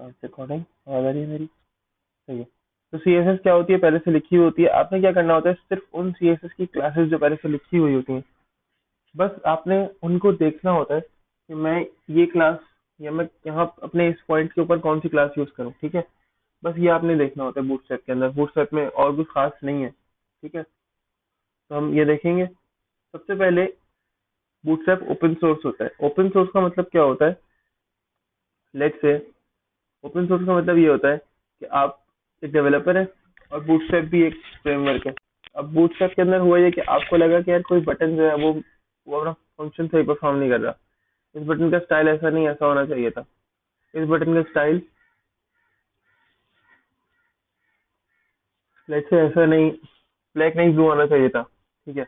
Recording आ रही है मेरी? सही है। तो सीएसएस क्या होती है, पहले से लिखी हुई होती है। आपने क्या करना होता है, सिर्फ उन सीएसएस की क्लासेस जो पहले से लिखी हुई होती हैं, बस आपने उनको देखना होता है कि मैं ये क्लास या मैं यहाँ अपने इस पॉइंट के ऊपर कौन सी क्लास यूज करूँ। ठीक है, बस ये आपने देखना होता है बूटस्ट्रैप के अंदर। बूटस्ट्रैप में और कुछ खास नहीं है। ठीक है, तो हम ये देखेंगे। सबसे पहले बूटस्ट्रैप ओपन सोर्स होता है। ओपन सोर्स का मतलब क्या होता है, लेट्स से ओपन सोर्स का मतलब ये होता है कि आप एक डेवलपर है और बूटस्ट्रैप भी एक फ्रेमवर्क है। अब बूटस्ट्रैप के अंदर हुआ ये कि आपको लगा कि यार कोई बटन जो है वो अपना फंक्शन सही परफॉर्म नहीं कर रहा। इस बटन का स्टाइल ऐसा नहीं, ऐसा होना चाहिए था। इस बटन का स्टाइल लेट्स से ऐसा नहीं, ब्लैक नहीं ब्लू आना चाहिए था। ठीक है,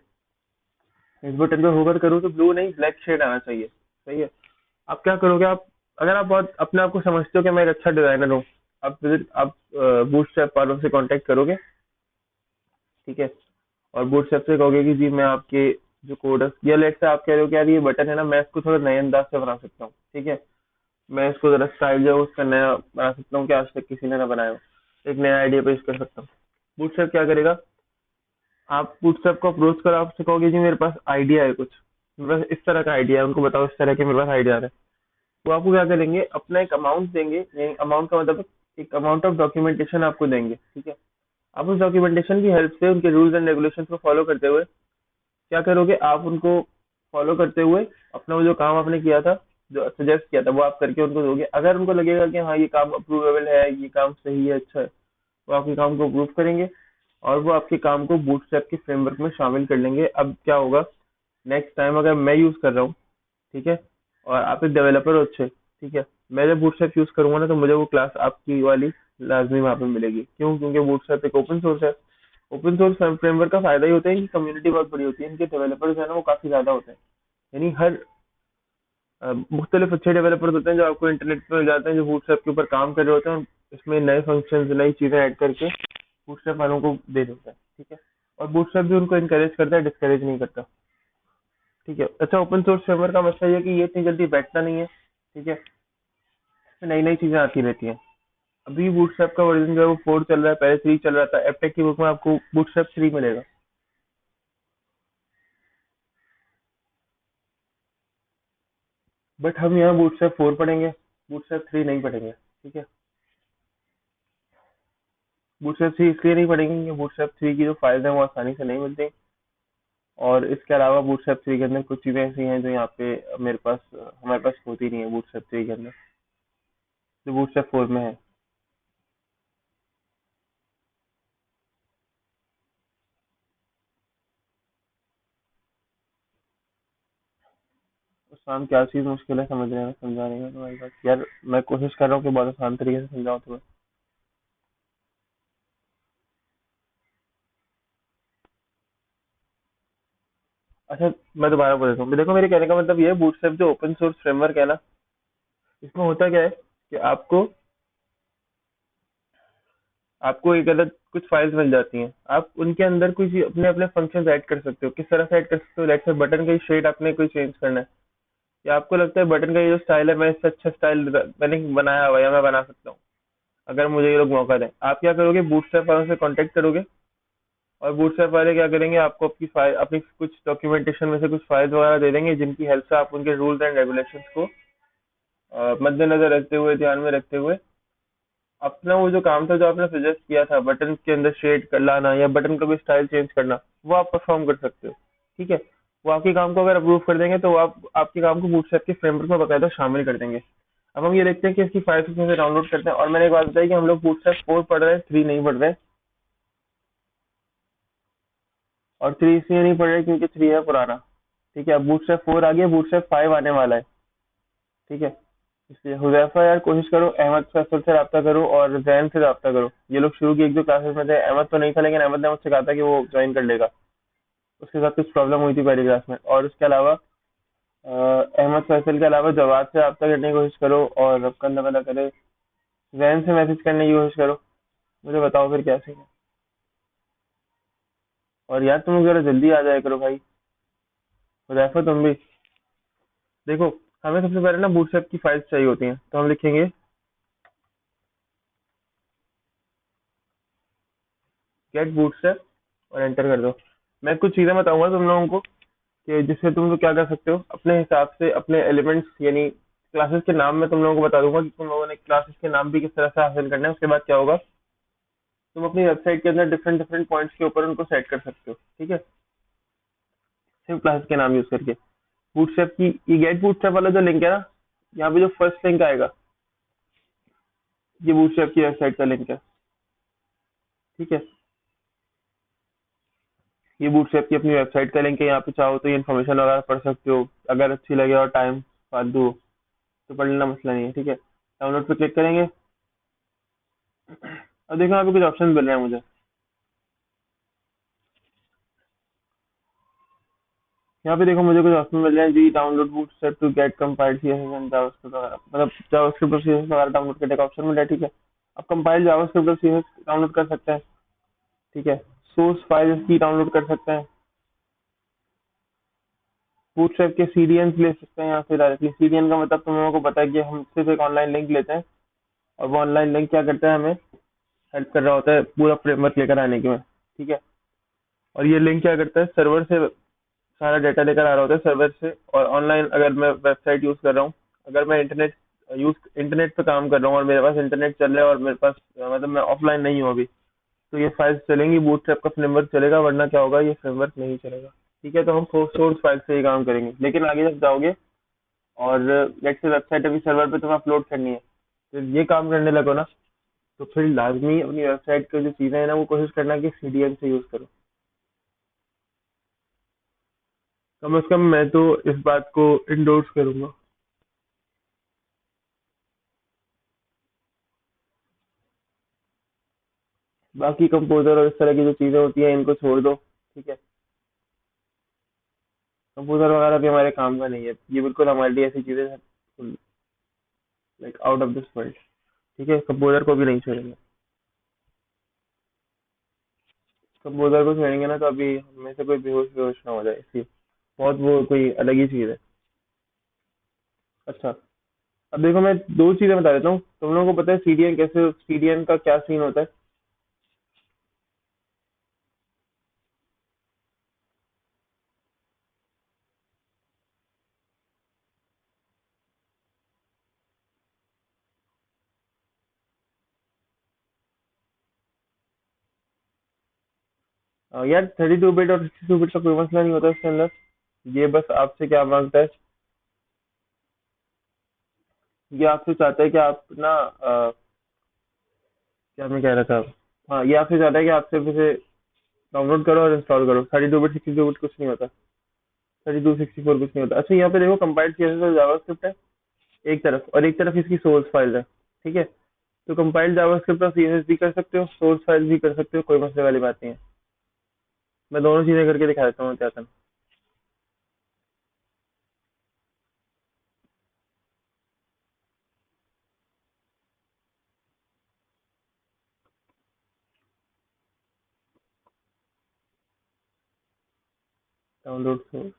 इस बटन पर होवर करूँ तो ब्लू नहीं ब्लैक शेड आना चाहिए। सही है। आप क्या करोगे, आप अगर आप बहुत अपने आप को समझते हो कि मैं एक अच्छा डिजाइनर हूँ, आप बूटस्ट्रैप वालों से कांटेक्ट करोगे। ठीक है, और बूटस्ट्रैप से कहोगे कि जी मैं आपके जो कोड है, या लेट से आप कह रहे हो कि यार ये बटन है ना, मैं इसको थोड़ा नए अंदाज से बना सकता हूँ। ठीक है, मैं इसको जरा स्टाइल जो है उसका नया बना सकता हूँ कि आज तक किसी ने ना बनाया हो, एक नया आइडिया पेश कर सकता हूँ। बूटस्ट्रैप क्या करेगा, आप बूटस्ट्रैप को अप्रोच करो, आपसे कहोगे जी मेरे पास आइडिया है कुछ, मेरे पास इस तरह का आइडिया है, उनको बताओ इस तरह के मेरे पास आइडिया है। वो आपको क्या करेंगे, अपना एक अमाउंट देंगे। अमाउंट का मतलब एक अमाउंट ऑफ डॉक्यूमेंटेशन आपको देंगे। ठीक है, आप उस डॉक्यूमेंटेशन की हेल्प से उनके रूल्स एंड रेगुलेशंस को फॉलो करते हुए क्या करोगे, आप उनको फॉलो करते हुए अपना वो जो काम आपने किया था, जो सजेस्ट किया था, वो आप करके उनको दोगे। अगर उनको लगेगा कि हाँ ये काम अप्रूवेबल है, ये काम सही है, अच्छा है, वो आपके काम को अप्रूव करेंगे और वो आपके काम को बूटस्ट्रैप के फ्रेमवर्क में शामिल कर लेंगे। अब क्या होगा, नेक्स्ट टाइम अगर मैं यूज कर रहा हूँ, ठीक है, और आप एक डेवलपर हो अच्छे, ठीक है, मैं जब बूटस्ट्रैप यूज करूंगा ना, तो मुझे वो क्लास आपकी वाली लाजमी वहाँ पे मिलेगी। क्यों? क्योंकि बूटस्ट्रैप एक ओपन सोर्स है। ओपन सोर्स फ्रेमवर्क का फायदा ही होता है कि कम्युनिटी बहुत बड़ी होती है, इनके डेवलपर्स है ना वो काफी ज्यादा होते हैं। यानी हर मुख्तलिफ अच्छे डेवलपर्स होते हैं जो आपको इंटरनेट पे मिल जाते हैं, जो बूटस्ट्रैप के ऊपर काम कर रहे होते हैं और इसमें नए फंक्शंस नई चीजें ऐड करके बूटस्ट्रैप वालों को दे देता है। ठीक है, और बूटस्ट्रैप भी उनको इनकरेज करता है, डिस्करेज नहीं करता। ठीक है, अच्छा, ओपन सोर्स फ्रेमवर्क का मसला ये है कि ये इतनी जल्दी बैठता नहीं है। ठीक है, इसमें नई नई चीजें आती रहती हैं। अभी बूटस्ट्रैप का वर्जन जो है वो 4 चल रहा है, पहले 3 चल रहा था। एपटेक की बुक में आपको बूटस्ट्रैप 3 मिलेगा। बट हम यहाँ बूटस्ट्रैप 4 पढ़ेंगे, बूटस्ट्रैप 3 नहीं पढ़ेंगे। ठीक है, बूटस्ट्रैप 3 इसलिए नहीं पढ़ेंगे क्योंकि बूटस्ट्रैप 3 की जो फाइल्स हैं वो आसानी से नहीं मिलती। और इसके अलावा बूटस्ट्रैप 3 के अंदर कुछ चीजें ऐसी हैं जो यहाँ पे मेरे पास हमारे पास होती नहीं है बूटस्ट्रैप 3 के अंदर, जो बूटस्ट्रैप 4 में है। आसान क्या चीज मुश्किल है समझने में, समझाने में तुम्हारी बात यार। मैं कोशिश कर रहा हूँ कि बहुत आसान तरीके से समझाऊँ तुम्हें। अच्छा, मैं दोबारा बोल देता हूँ। देखो, मेरे कहने का मतलब ये है, बूटस्ट्रैप जो ओपन सोर्स फ्रेमवर्क है ना, इसमें होता क्या है कि आपको आपको एक अलग कुछ फाइल्स मिल जाती हैं। आप उनके अंदर कुछ अपने अपने फंक्शंस ऐड कर सकते हो। किस तरह से ऐड कर सकते हो, लेट्स से बटन का शेड आपने कोई चेंज करना है, या आपको लगता है बटन का ये जो स्टाइल है, मैं इससे अच्छा स्टाइल मैंने बनाया हुआ है या मैं बना सकता हूँ, अगर मुझे ये लोग मौका दें। आप क्या करोगे, बूटस्ट्रैप वालों से कांटेक्ट करोगे और बूटस्ट्रैप वाले क्या करेंगे, आपको आपकी फाइल, अपनी कुछ डॉक्यूमेंटेशन में से कुछ फाइल्स वगैरह दे देंगे, जिनकी हेल्प से आप उनके रूल्स एंड रेगुलेशंस को मद्देनजर रखते हुए, ध्यान में रखते हुए, अपना वो जो काम था जो आपने सजेस्ट किया था, बटन के अंदर शेड कर लाना या बटन का कोई स्टाइल चेंज करना, वो आप परफॉर्म कर सकते हो। ठीक है, वो आपके काम को अगर अप्रूव कर देंगे तो वो आप आपके काम को बूटस्ट्रैप के फ्रेमवर्क में बकायदा शामिल कर देंगे। अब हम ये देखते हैं कि इसकी फाइल से डाउनलोड करते हैं। और मैंने एक बात बताई कि हम लोग बूटस्ट्रैप 4 पढ़ रहे हैं, 3 नहीं पढ़ रहे हैं। और 3 इसलिए नहीं पढ़ रहे क्योंकि 3 है पुराना। ठीक है, अब बूटस्ट्रैप 4 आ गया, बूटस्ट्रैप 5 आने वाला है। ठीक है, इसलिए हुजैफा यार कोशिश करो, अहमद फैसल से रब्ता करो और जैन से रब्ता करो। ये लोग शुरू की 1-2 क्लासेस में थे, अहमद तो नहीं था, लेकिन अहमद ने मुझसे कहा था कि वो ज्वाइन कर लेगा। उसके साथ कुछ प्रॉब्लम हुई थी पहली क्लास में। और उसके अलावा अहमद फैसल के अलावा जवाब से रब्ता करने की कोशिश करो, और रब करना पता करे जैन से मैसेज करने की कोशिश करो। मुझे बताओ फिर क्या सही है। और यार तुम जरा जल्दी आ जाया करो भाई। हुजैफा तुम भी देखो, हमें सबसे पहले ना बूटस्ट्रैप की फाइल्स चाहिए होती हैं, तो हम लिखेंगे गेट बूटस्ट्रैप और एंटर कर दो। मैं कुछ चीजें बताऊंगा तुम लोगों को कि जिससे तुम लोग क्या कर सकते हो अपने हिसाब से अपने एलिमेंट्स यानी क्लासेस के नाम मैं तुम लोगों को बता दूंगा कि तुम लोगों ने क्लासेस के नाम भी किस तरह से हासिल करना है। उसके बाद क्या होगा, तुम अपनी वेबसाइट के अंदर डिफरेंट डिफरेंट पॉइंट्स के ऊपर उनको सेट कर सकते हो, ठीक है, सिर्फ क्लासेस के नाम यूज करके। बूटस्ट्रैप की ये गेट बूटस्ट्रैप वाला जो लिंक है ना, यहाँ पे जो फर्स्ट लिंक आएगा ये बूटस्ट्रैप की वेबसाइट का लिंक है, ठीक है। ये बूटस्ट्रैप की अपनी वेबसाइट का लिंक है, यहाँ पे चाहो तो ये इन्फॉर्मेशन वगैरह पढ़ सकते हो, अगर अच्छी लगे और टाइम फालतू हो तो पढ़ लेना, मसला नहीं है, ठीक है। डाउनलोड पे क्लिक करेंगे। अब देखो यहाँ पे कुछ ऑप्शन मिल रहे हैं मुझे। यहाँ पे देखो मुझे कुछ ऑप्शन मिल रहे हैं जी, download Bootstrap to get compiled CSS and JavaScript वगैरह, मतलब जावास्क्रिप्ट और सीएसएस वगैरह डाउनलोड करने का ऑप्शन मिल रहा है, ठीक है। अब कंपाइल जावास्क्रिप्ट और सीएसएस डाउनलोड कर सकते हैं, ठीक है। सोर्स फाइल की डाउनलोड कर सकते हैं। बूटस्ट्रैप के सीडीएन ले सकते हैं यहाँ से डायरेक्टली। सीडीएन का मतलब तुम लोगों को पता है कि हम सिर्फ एक ऑनलाइन लिंक लेते हैं और वो ऑनलाइन लिंक क्या करता है, हमें हेल्प कर रहा होता है पूरा फ्रेमवर्क लेकर आने के में, ठीक है। और ये लिंक क्या करता है, सर्वर से सारा डाटा लेकर आ रहा होता है सर्वर से। और ऑनलाइन अगर मैं वेबसाइट यूज कर रहा हूँ, अगर मैं इंटरनेट पे काम कर रहा हूँ और मेरे पास इंटरनेट चल रहा है और मेरे पास मतलब मैं ऑफलाइन नहीं हूँ अभी, तो ये फाइल्स चलेंगी, बूटस्ट्रैप का फ्रेमवर्क चलेगा, वरना क्या होगा, ये फ्रेमवर्क नहीं चलेगा, ठीक है। तो हम सोर्स फाइल से ही काम करेंगे, लेकिन आगे जब जाओगे और लेट्स से वेबसाइट अभी सर्वर पे तुम्हें अपलोड करनी है, तो ये काम करने लगो ना, तो फिर लाजमी अपनी वेबसाइट की जो चीजें हैं ना वो कोशिश करना कि सीडीएन से यूज करो। कम से कम मैं तो इस बात को इंडोर्स करूंगा। बाकी कंपोजर और इस तरह की जो चीजें होती हैं इनको छोड़ दो, ठीक है। कंपोजर वगैरह भी हमारे काम का नहीं है, ये बिल्कुल हमारे लिए ऐसी चीजें हैं like out of this world, ठीक है। कंपोजर को भी नहीं छोड़ेंगे। कंपोजर को छोड़ेंगे ना तो अभी हमें से कोई बेहोश बेहोश ना हो जाए, इसलिए बहुत वो कोई अलग ही चीज है। अच्छा, अब देखो मैं दो चीजें बता देता हूँ तुम लोगों को। पता है सीडीएन कैसे, सीडीएन का क्या सीन होता है? यार 32 बिट और 62 बिट का कोई मसला नहीं होता इसके अंदर। ये बस आपसे क्या मांगता है, ये आपसे चाहता है कि आप ना क्या मैं कह रहा था, हाँ ये आपसे चाहता है कि आप सिर्फ इसे डाउनलोड करो और इंस्टॉल करो। 32 बिट 62 बिट कुछ नहीं होता, 32 64 कुछ नहीं होता। अच्छा यहाँ पे देखो कंपाइल्ड सीएसएस और जावास्क्रिप्ट है एक तरफ, और एक तरफ इसकी सोर्स फाइल है, ठीक है। तो कंपाइल्ड जावास्क्रिप्ट और सीएसएस भी कर सकते हो, सोर्स फाइल भी कर सकते हो, कोई मसले वाली बात नहीं है। मैं दोनों चीजें करके दिखा देता हूँ क्या करना। डाउनलोड सोर्स,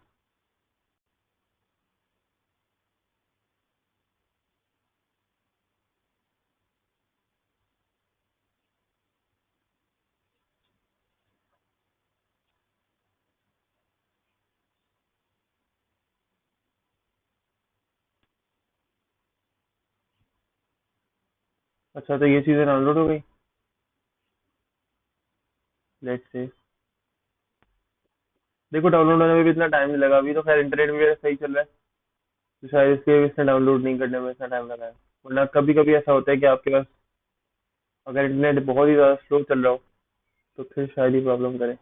अच्छा तो ये चीजें डाउनलोड हो गई, लेट्स से। देखो डाउनलोड होने में भी इतना टाइम नहीं लगा, अभी तो खैर इंटरनेट वगैरह सही चल रहा है, तो शायद इसके वजह से डाउनलोड नहीं करने में इतना टाइम लगा है। वरना कभी कभी ऐसा होता है कि आपके पास अगर इंटरनेट बहुत ही ज्यादा स्लो चल रहा हो तो फिर शायद ही प्रॉब्लम करे,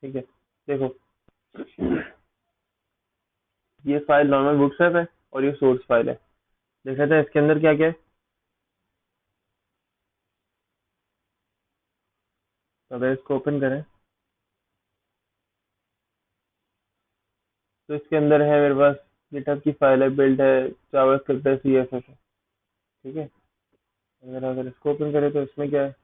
ठीक है। देखो ये फाइल नॉर्मल बुकस्ट्रैप है और ये सोर्स फाइल है। देखा था इसके अंदर क्या क्या है, तो अगर इसको ओपन करें तो इसके अंदर है मेरे पास गिटहब की फाइल है, बिल्ड है, जावास्क्रिप्ट है, सीएसएस है, ठीक है। अगर अगर इसको ओपन करें तो इसमें क्या है,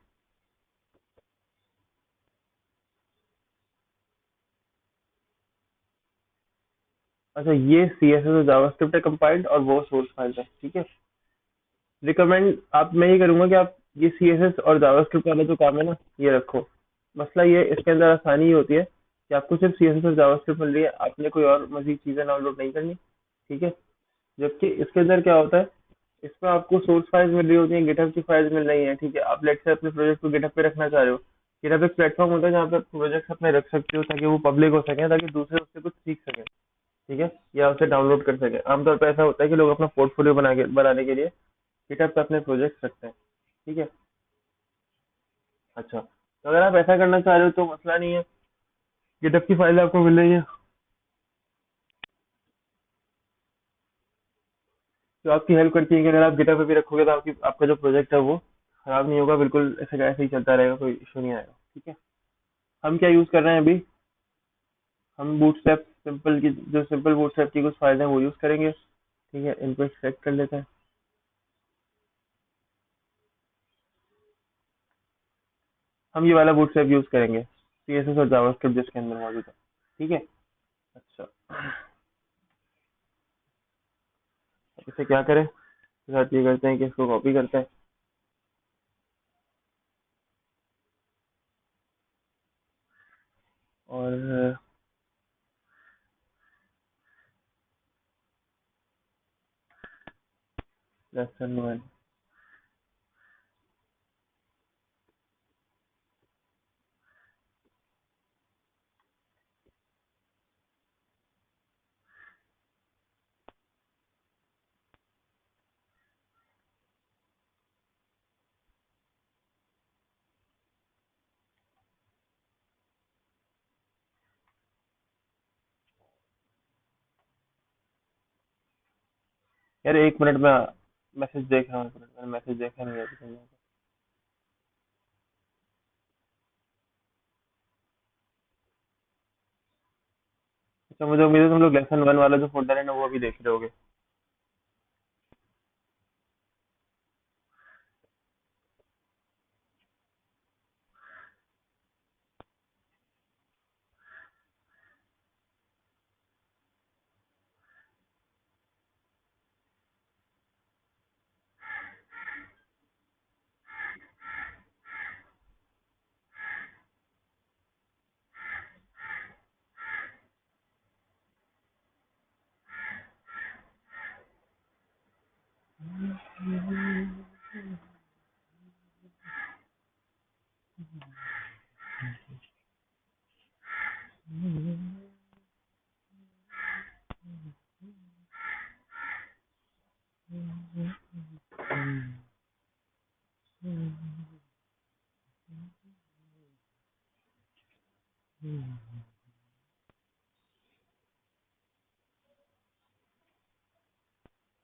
अच्छा, ये CSS और जावास्क्रिप्ट है कंपाइल्ड, और वो सोर्स फाइल है, ठीक है। रिकमेंड आप मैं ये करूंगा कि आप ये CSS और जावास्क्रिप्ट वाला जो काम है ना, ये रखो। मसला ये इसके अंदर आसानी ये होती है कि आपको सिर्फ CSS और जावास्क्रिप्ट मिल रही है, आपने कोई और मजीद चीजें डाउनलोड नहीं करनी, ठीक है। जबकि इसके अंदर क्या होता है, इसमें आपको सोर्स फाइल्स मिल रही होती हैं, गिटहब की फाइल्स मिल रही हैं, ठीक है। आप लेट से अपने प्रोजेक्ट को गिटहब पे रखना चाह रहे हो। गिटहब एक प्लेटफॉर्म होता है जहाँ पे प्रोजेक्ट्स अपने रख सकते हो ताकि वो पब्लिक हो सके, ताकि दूसरे उससे कुछ सीख सकें, ठीक है, या उसे डाउनलोड कर सके। आमतौर पर ऐसा होता है कि लोग अपना पोर्टफोलियो बनाने के लिए गिटहब पे अपने प्रोजेक्ट रखते हैं, ठीक है। अच्छा, तो अगर आप ऐसा करना चाह रहे हो तो मसला नहीं है, गिटहब की फाइल आपको मिल रही है, जो आपकी हेल्प करती है कि अगर आप गिटहब पे भी रखोगे तो आपकी आपका जो प्रोजेक्ट है वो खराब नहीं होगा, बिल्कुल ऐसे का ऐसे ही चलता रहेगा, कोई इशू नहीं आएगा, ठीक है। हम क्या यूज कर रहे हैं अभी, हम बूटस्ट्रैप सिंपल की, जो सिंपल बूटस्ट्रैप की कुछ फाइल है वो यूज करेंगे, ठीक है। इनको एक्सट्रैक्ट कर लेते हैं। हम ये वाला बूटस्ट्रैप यूज करेंगे, CSS और जावास्क्रिप्ट जिसके अंदर मौजूद है, ठीक है। अच्छा, अब इसे क्या करें, इसके साथ ये करते हैं कि इसको कॉपी करते हैं, और लेसन वन। यार एक मिनट में मैसेज देख रहा हूँ, एक मिनट, मैंने मैसेज देखा नहीं है अभी तक। अच्छा, मुझे उम्मीद है तुम लोग लेसन वन वाला जो फोल्डर है ना वो अभी देख रहे होगे।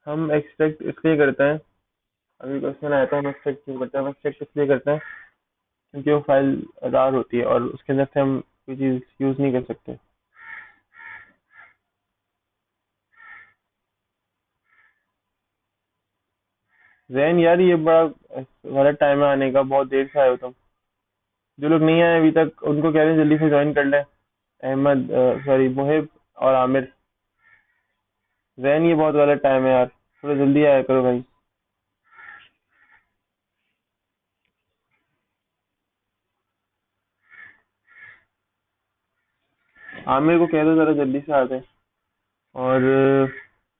हम एक्सट्रैक्ट इसलिए करते हैं, अभी क्वेश्चन आया था, हम एक्सट्रैक्ट क्यों करते हैं, हम एक्सट्रैक्ट इसलिए करते हैं क्योंकि वो फाइल रार होती है और उसके अंदर से हम कोई चीज़ यूज़ नहीं कर सकते। जैन यार, ये बड़ा गलत टाइम है आने का, बहुत देर से आए हो तुम। जो लोग नहीं आए अभी तक उनको कह रहे हैं जल्दी से ज्वाइन कर लें। अहमद, सॉरी, मुहिब और आमिर। जैन, ये बहुत गलत टाइम है यार, थोड़ा जल्दी आया करो भाई। आमिर को कह दो जरा जल्दी से आते हैं। और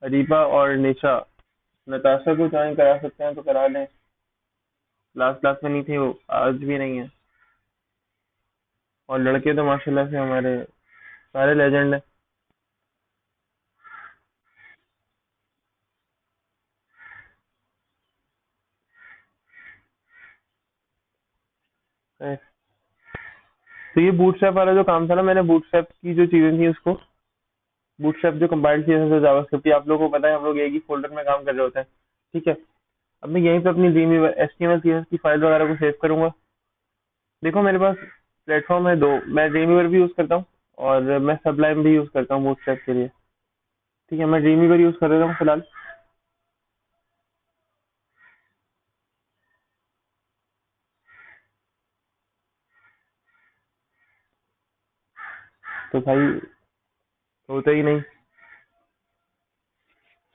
अरीबा और निशा, नताशा को ज्वाइन करा सकते हैं तो करा लें। लास्ट क्लास में नहीं थे वो, आज भी नहीं है। और लड़के तो माशाल्लाह से हमारे सारे लेजेंड हैं। तो ये बूटस्ट्रैप वाला जो काम था ना, मैंने बूटस्ट्रैप की जो चीजें थी उसको, बूटस्ट्रैप जो कंपाइल किया था जावास्क्रिप्ट, आप लोगों को पता है हम लोग एक ही फोल्डर में काम कर रहे होते हैं, ठीक है। अब मैं यहीं पे अपनी ड्रीमवीवर HTML CSS की फाइल वगैरह को सेव करूंगा। देखो मेरे पास प्लेटफॉर्म है दो, मैं ड्रीमवीवर भी यूज करता हूँ और मैं सबलाइम भी यूज करता हूँ बूटस्ट्रैप के लिए, ठीक है। मैं ड्रीमवीवर यूज कर रहा हूँ फिलहाल। तो भाई होता ही नहीं।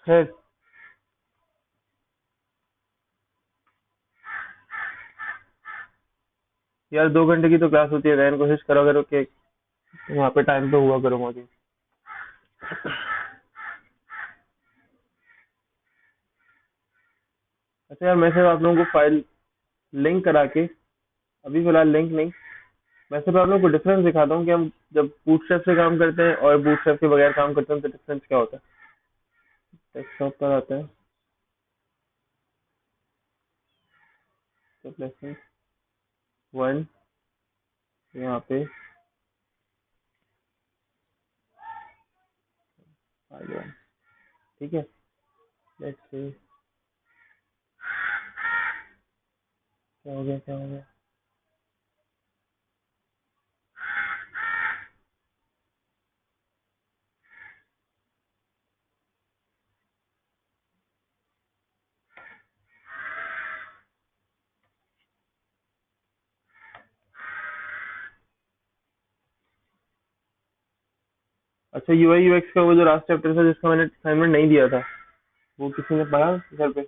खैर, यार 2 घंटे की तो क्लास होती है बहन, कोशिश करो करो कि वहाँ पे टाइम पे हुआ करो मौजूद। अच्छा यार, मैं सिर्फ आप लोगों को फाइल लिंक करा के, अभी फिलहाल लिंक नहीं, मैं सिर्फ आप लोगों को डिफरेंस दिखाता हूँ कि हम जब बूटस्ट्रैप से काम करते हैं और बूटस्ट्रैप के बगैर काम करते हैं तो डिफरेंस क्या होता है। डेस्कटॉप पर आता है तो लेसन 1 यहाँ पे फाइल 1, ठीक है। लेट्स से क्या हो गया, क्या हो गया। अच्छा, यूआई यूएक्स का वो जो लास्ट चैप्टर था जिसका मैंने असाइनमेंट नहीं दिया था, वो किसी ने पढ़ा घर पे?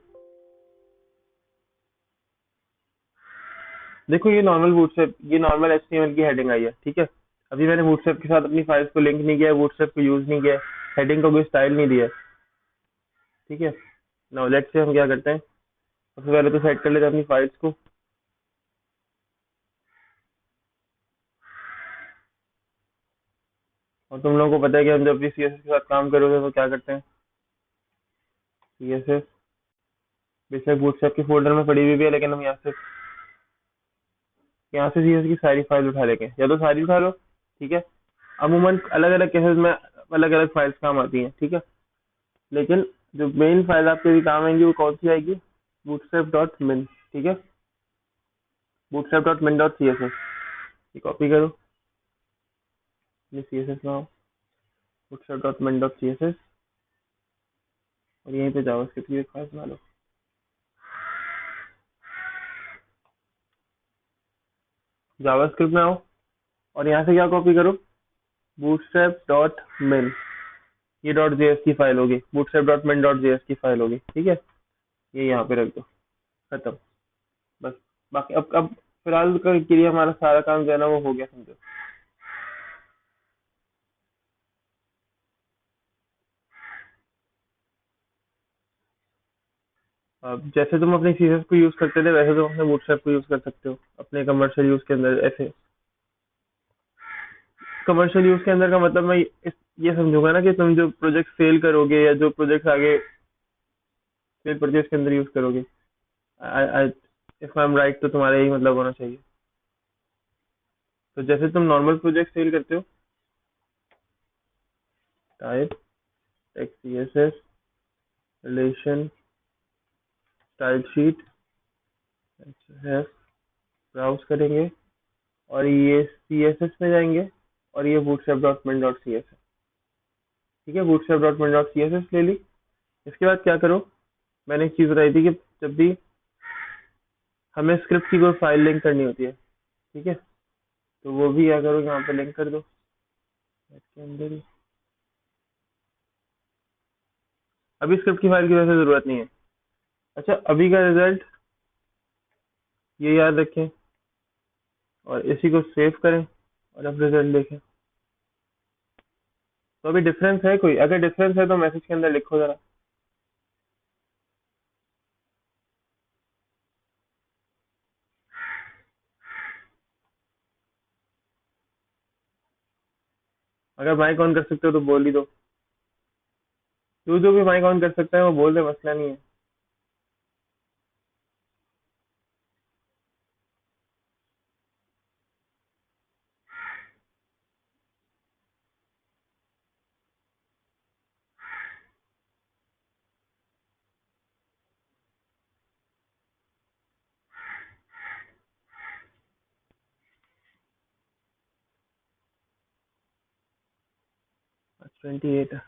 देखो, ये नॉर्मल बूटस्ट्रैप, ये नॉर्मल एचटीएमएल की हेडिंग आई है, ठीक है। अभी मैंने बूटस्ट्रैप के साथ अपनी फाइल्स को लिंक नहीं किया है, बूटस्ट्रैप को यूज नहीं किया है, हेडिंग का कोई स्टाइल नहीं दिया है, ठीक है। नाउ लेट्स से हम क्या करते हैं, सबसे पहले तो सेट कर लेते हैं अपनी फाइल्स को। और तुम लोगों को पता है कि हम जब भी सीएसएस के साथ काम करोगे तो क्या करते हैं। सीएसएस बेशक बूटस्ट्रैप के फोल्डर में पड़ी हुई भी है, लेकिन हम यहाँ से सीएसएस की सारी फाइल उठा लेंगे, या तो सारी उठा लो, ठीक है। अमूमन अलग अलग केसेस में अलग अलग फाइल्स काम आती हैं, ठीक है। लेकिन जो मेन फाइल आपके भी काम आएंगी वो कौन सी आएगी, बूटस्ट्रैप डॉट मिन, ठीक है। Bootstrap dot min dot C S S, ये कॉपी करो, ये सी एस एस में आओ, bootstrap dot min dot C S S, और यहीं पे जावास्क्रिप्ट की एक फाइल बना लो। जावास्क्रिप्ट में आओ और यहाँ से क्या कॉपी करो, बूटस्ट्रैप डॉट मिन, ये डॉट जेएस की फाइल होगी, bootstrap dot min dot JS की फाइल होगी, ठीक है। ये यहाँ पे रख दो, खत्म, बस। बाकी अब फिलहाल के लिए हमारा सारा काम जो है ना वो हो गया, समझो। अब जैसे तुम अपने सीएसएस को यूज करते थे वैसे तुम अपने बूटस्ट्रैप को यूज कर सकते हो अपने कमर्शियल यूज के अंदर, ऐसे। कमर्शियल यूज के अंदर का मतलब मैं ये समझूंगा ना कि तुम जो प्रोजेक्ट सेल करोगे या जो प्रोजेक्ट आगे सेल परचेज के अंदर यूज करोगे, इफ आई एम राइट तो तुम्हारा यही मतलब होना चाहिए। तो जैसे तुम नॉर्मल प्रोजेक्ट सेल करते हो, type text CSS relation stylesheet है, ब्राउज करेंगे और ये सीएसएस में जाएंगे और ये bootstrap dot min dot C S S, ठीक है। Bootstrap dot min dot C S S ले ली। इसके बाद क्या करो, मैंने एक चीज बताई थी कि जब भी हमें स्क्रिप्ट की कोई फाइल लिंक करनी होती है, ठीक है, तो वो भी क्या करो, यहाँ पे लिंक कर दो इसके अंदर ही। अभी स्क्रिप्ट की फाइल की वैसे जरूरत नहीं है। अच्छा, अभी का रिजल्ट ये याद रखें और इसी को सेव करें और अब रिजल्ट देखें। तो अभी डिफरेंस है कोई, अगर डिफरेंस है तो मैसेज के अंदर लिखो जरा। अगर माइक ऑन कर सकते हो तो बोल ही दो, जो भी माइक ऑन कर सकता है वो बोल दे, मसला नहीं है। 28 है।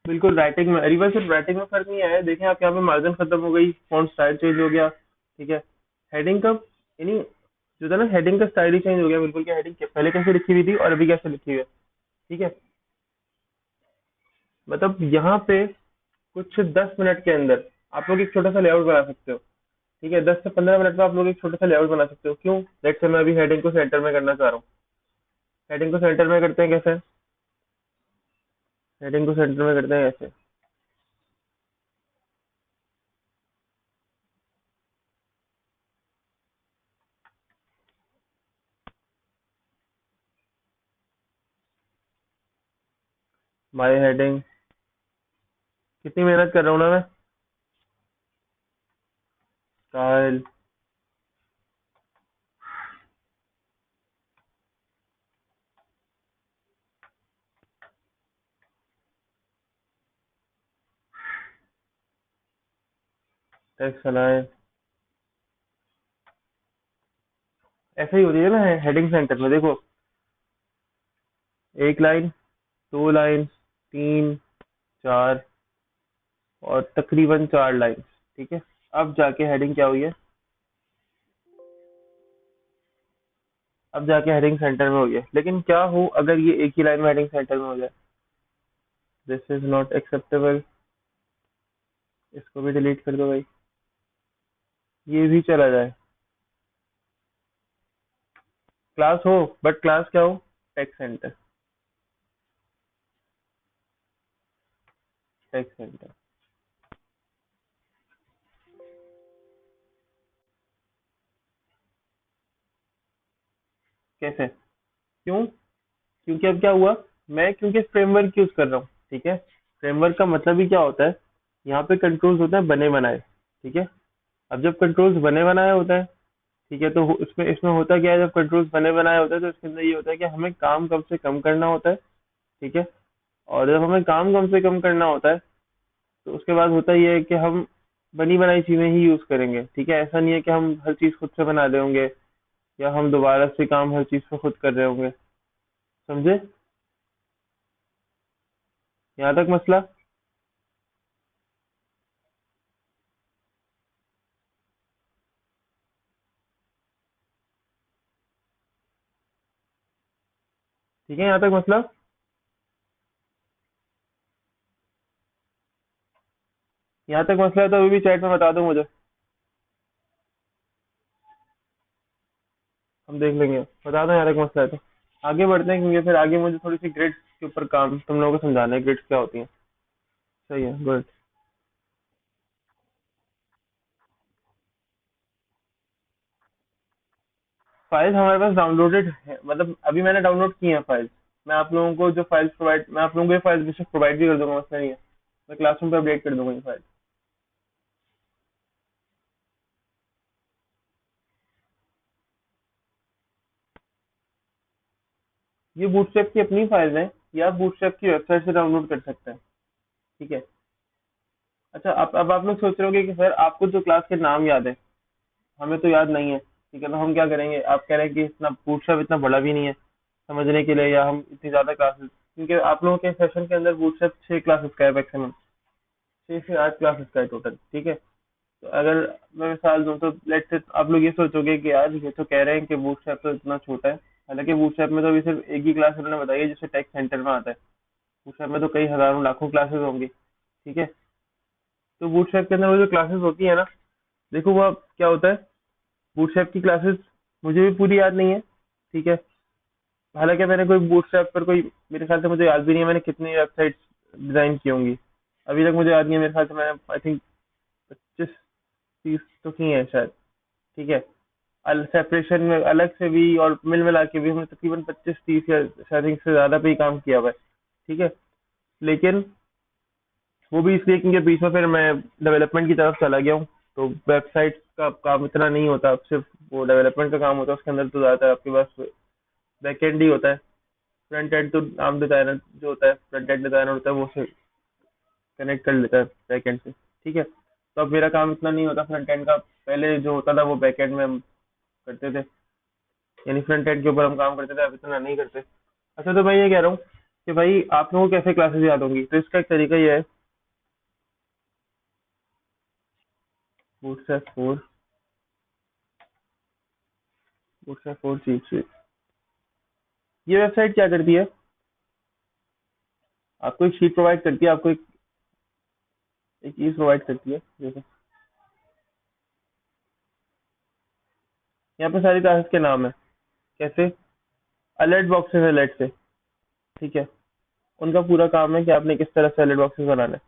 बिल्कुल राइटिंग में रिवर्स सिर्फ राइटिंग में फर्क नहीं आया है। देखें आप यहाँ पे मार्जिन खत्म हो गई, फॉन्ट स्टाइल चेंज हो गया, ठीक है। हेडिंग का यानी जो था ना, हेडिंग का स्टाइल ही चेंज हो गया बिल्कुल, कि हेडिंग पहले कैसे लिखी हुई थी और अभी कैसे लिखी हुई है, ठीक है। मतलब यहाँ पे कुछ 10 मिनट के अंदर आप लोग एक छोटा सा लेआउट बना सकते हो, ठीक है। 10 से 15 मिनट में आप लोग एक छोटा सा लेआउट बना सकते हो। क्यों? लेट्स से मैं अभी हेडिंग को सेंटर में करना चाह रहा हूँ। हेडिंग को सेंटर में करते हैं कैसे? हेडिंग को सेंटर में करते हैं कैसे? माय हेडिंग, कितनी मेहनत कर रहा हूँ ना मैं। स्टाइल, टेक्स्ट अलाइन, ऐसे ही होती है ना हेडिंग सेंटर में। देखो, एक लाइन, दो लाइन, तीन, चार, और तकरीबन 4 लाइन, ठीक है। अब जाके हेडिंग क्या हुई है? अब जाके हेडिंग सेंटर में हो गया। लेकिन क्या हो अगर ये एक ही लाइन में हेडिंग सेंटर में हो जाए? This is not acceptable. इसको भी डिलीट कर दो भाई। ये भी चला जाए, क्लास हो, बट क्लास क्या हो? Text centre, text centre. कैसे? क्यों? क्योंकि अब क्या हुआ, मैं क्योंकि फ्रेमवर्क यूज कर रहा हूँ, ठीक है। फ्रेमवर्क का मतलब ही क्या होता है? यहाँ पे कंट्रोल्स होते हैं बने बनाए, ठीक है। अब जब कंट्रोल्स बने बनाए होता है, ठीक है, तो इसमें इसमें होता क्या है, जब कंट्रोल्स बने बनाए होते हैं तो इसके अंदर ये होता है कि हमें काम कम से कम करना होता है, ठीक है। और जब हमें काम कम से कम करना होता है, तो उसके बाद होता ये है कि हम बनी बनाई चीजें ही यूज करेंगे, ठीक है। ऐसा नहीं है कि हम हर चीज खुद से बना रहे होंगे, या हम दोबारा से काम हर चीज पे खुद कर रहे होंगे। समझे यहाँ तक मसला? ठीक है, यहाँ तक मसला? यहाँ तक मसला है तो अभी भी चैट में बता दो मुझे, हम देख लेंगे। बता दो यहाँ तक मसला है तो आगे बढ़ते हैं, क्योंकि फिर आगे मुझे थोड़ी सी ग्रिड्स के ऊपर काम तुम लोगों को समझाना है, ग्रिड्स क्या होती हैं। सही है, गुड। फाइल्स हमारे पास डाउनलोडेड है, मतलब अभी मैंने डाउनलोड की हैं फाइल्स। मैं आप लोगों को जो फाइल्स प्रोवाइड, मैं आप लोगों को ये फाइल्स बेशक प्रोवाइड भी कर दूंगा, मसला नहीं है। मैं क्लासरूम पे अपडेट कर दूंगा ये फाइल। ये बूटस्ट्रैप की अपनी फाइल्स हैं, या आप बूटस्ट्रैप की वेबसाइट से डाउनलोड कर सकते हैं, ठीक है। अच्छा, अब आप लोग सोच रहे होंगे कि सर आपको जो क्लास के नाम याद है, हमें तो याद नहीं है, ठीक है। तो हम क्या करेंगे? आप कह रहे हैं कि इतना बूटस्ट्रैप इतना बड़ा भी नहीं है समझने के लिए, या हम इतनी ज्यादा क्लासेस, क्योंकि आप लोगों के सेशन के अंदर बूटस्ट्रैप 6 क्लासेस का है मैक्सिमम, 6 से 8 क्लासेस का है टोटल, ठीक है। तो अगर मैं मिसाल दूं तो लेट्स से आप लोग ये सोचोगे कि यार ये तो कह रहे हैं कि बूटस्ट्रैप तो इतना छोटा है। हालांकि बूटस्ट्रैप में तो अभी सिर्फ एक ही क्लास उन्होंने बताई है जिससे टेक्स्ट सेंटर में आता है। बूटस्ट्रैप में तो कई हजारों लाखों क्लासेस होंगी, ठीक है। तो बूटस्ट्रैप के अंदर वो जो क्लासेस होती है ना, देखो वो क्या होता है। बूटस्ट्रैप की क्लासेस मुझे भी पूरी याद नहीं है, ठीक है। हालांकि मैंने कोई बूटस्ट्रैप पर कोई, मेरे ख्याल से मुझे याद भी नहीं है मैंने कितनी वेबसाइट डिजाइन की होंगी। अभी तक मुझे याद नहीं है, मेरे ख्याल से मैंने आई थिंक 25-30 तो की है शायद, ठीक है। सेपरेशन में अलग से भी और मिल मिला के भी हमने तकरीबन 25-30 या शायद इससे ज्यादा पे ही काम किया हुआ है, ठीक है। लेकिन वो भी इसलिए क्योंकि बीच में फिर मैं डेवलपमेंट की तरफ चला गया हूँ। तो वेबसाइट का काम इतना नहीं होता, अब सिर्फ वो डेवलपमेंट का काम होता है। उसके अंदर तो ज्यादातर आपके पास बैकएंड ही होता है। फ्रंट एंड तो आम डिजाइनर जो होता है, फ्रंट एंड डिजाइनर होता है, वो से कनेक्ट कर लेता है बैकएंड से, ठीक है। तो अब मेरा काम इतना नहीं होता फ्रंट एंड का, पहले जो होता था वो बैकएंड में हम करते थे, यानी फ्रंट एंड के ऊपर हम काम करते थे, अब इतना नहीं करते। अच्छा, तो मैं ये कह रहा हूँ कि भाई आप लोगों को कैसे क्लासेस याद होंगी, तो इसका एक तरीका ये है, बूटस्ट्रैप 4, बूटस्ट्रैप 4 चीट शीट। ये वेबसाइट क्या करती है, आपको एक शीट प्रोवाइड करती है, आपको एक चीज प्रोवाइड करती है। देखो यहाँ पे सारी क्लासेस के नाम है, कैसे, अलर्ट बॉक्सेस है लेट से, ठीक है। उनका पूरा काम है कि आपने किस तरह से अलर्ट बॉक्सेस बनाना है।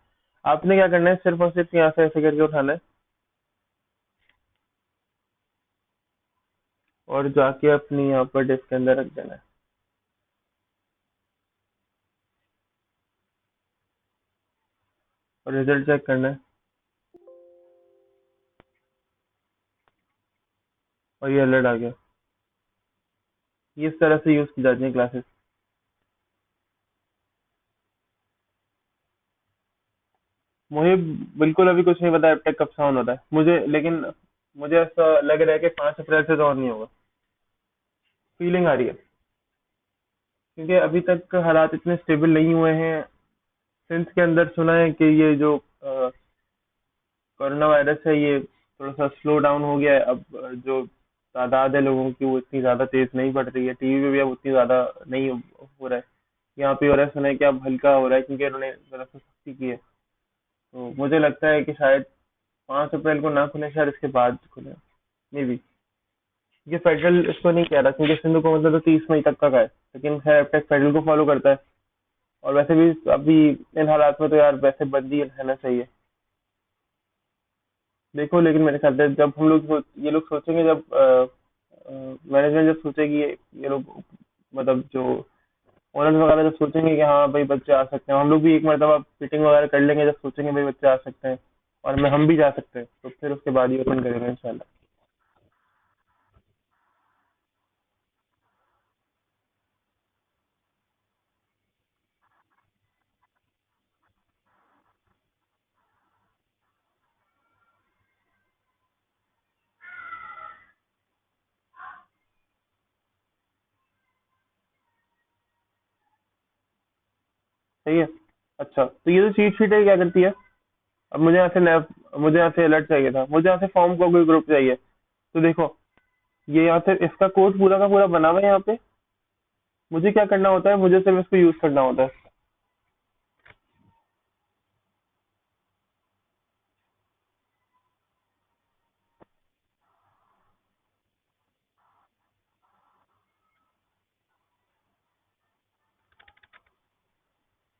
आपने क्या करना है, सिर्फ और सिर्फ यहाँ से ऐसे करके उठाना है और जाके अपनी यहाँ पर डिस्क के अंदर रख देना है, और रिजल्ट चेक करना है, और ये अलर्ट आ गया। ये इस तरह से यूज की जाती है क्लासेस। मुझे बिल्कुल अभी कुछ नहीं पता एब टेक कब से ऑन होता है मुझे, लेकिन मुझे ऐसा लग रहा है कि 5 अप्रैल से तो ऑन नहीं होगा। फीलिंग आ रही है, क्योंकि अभी तक हालात इतने स्टेबल नहीं हुए हैं। सिंस के अंदर सुना है कि ये जो कोरोना वायरस है, ये थोड़ा सा स्लो डाउन हो गया है। अब जो तादाद है लोगों की वो इतनी ज्यादा तेज नहीं बढ़ रही है, टीवी पे भी अब उतनी ज्यादा नहीं हो रहा है। यहाँ पे हो रहा है, सुना है कि अब हल्का हो रहा है, क्योंकि उन्होंने जरा सा सख्ती की है। तो मुझे लगता है कि शायद 5 अप्रैल को ना खुले, शायद इसके बाद खुले, मे बी। ये फेडरल इसको नहीं कह रहा, क्योंकि सिंधु को मतलब तो 30 मई तक का है, लेकिन खैर अब तक फेडरल को फॉलो करता है। और वैसे भी अभी इन हालात में तो यार वैसे बंद ही रहना चाहिए। देखो, लेकिन मेरे ख्याल से जब हम लोग ये लोग सोचेंगे, जब मैनेजमेंट जब सोचेगी, ये लोग मतलब जो ओनर्स वगैरह जब सोचेंगे कि हाँ भाई बच्चे आ सकते हैं, हम लोग भी एक मरतबा मीटिंग वगैरह कर लेंगे, जब सोचेंगे भाई बच्चे आ सकते हैं और हम भी जा सकते हैं, तो फिर उसके बाद ही ओपन करेंगे इंशाल्लाह। सही है। अच्छा, तो ये जो चीट शीट है क्या करती है, अब मुझे यहाँ से अलर्ट चाहिए था, मुझे यहाँ से फॉर्म का कोई ग्रुप चाहिए। तो देखो, ये यहाँ से इसका कोड पूरा का पूरा बना हुआ है यहाँ पे। मुझे क्या करना होता है, मुझे सिर्फ इसको यूज करना होता है।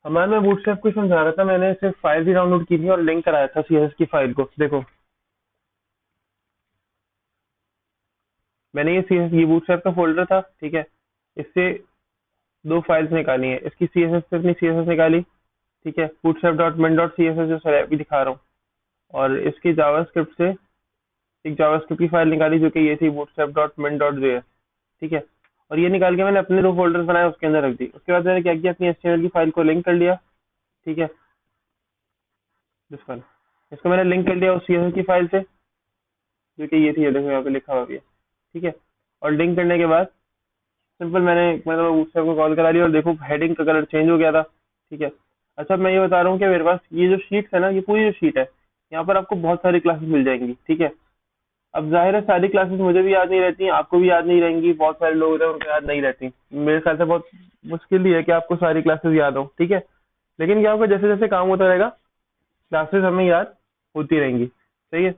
हमारे में बूटस्ट्रैप को ही समझा रहा था, मैंने सिर्फ फाइल भी डाउनलोड की थी और लिंक कराया था सीएसएस की फाइल को। देखो, मैंने ये बूटस्ट्रैप का फोल्डर था, ठीक है। इससे दो फाइल्स निकाली है, इसकी सीएसएस से अपनी सीएसएस निकाली, ठीक है, bootstrap dot min dot C S S जो सर अभी दिखा रहा हूँ। और इसकी जावास्क्रिप्ट से एक जावास्क्रिप्ट की फाइल निकाली, जो कि ये थी bootstrap dot min dot JS, ठीक है। और ये निकाल के मैंने अपने दो फोल्डर्स बनाए, उसके अंदर रख दी। उसके बाद मैंने क्या किया, अपनी एचटीएमएल की फाइल को लिंक कर लिया, ठीक है। दिस वन, इसको मैंने लिंक कर लिया उस सीएसएस की फाइल से, जो कि ये थी, ये देखो यहाँ पे लिखा हुआ भी है, ठीक है। और लिंक करने के बाद सिंपल मैंने मतलब उससे को कॉल करा लिया, और देखो हेडिंग का कलर चेंज हो गया था, ठीक है। अच्छा, मैं ये बता रहा हूँ कि मेरे पास ये जो शीट है ना, ये पूरी जो शीट है, यहाँ पर आपको बहुत सारी क्लासेस मिल जाएंगी, ठीक है। अब जाहिर है सारी क्लासेस मुझे भी याद नहीं रहती हैं, आपको भी याद नहीं रहेंगी, बहुत सारे लोग होते हैं उनको याद नहीं रहती। मेरे ख्याल से बहुत मुश्किल ही है कि आपको सारी क्लासेस याद हो, ठीक है। लेकिन क्या होगा, जैसे जैसे काम होता रहेगा क्लासेस हमें याद होती रहेंगी, सही है।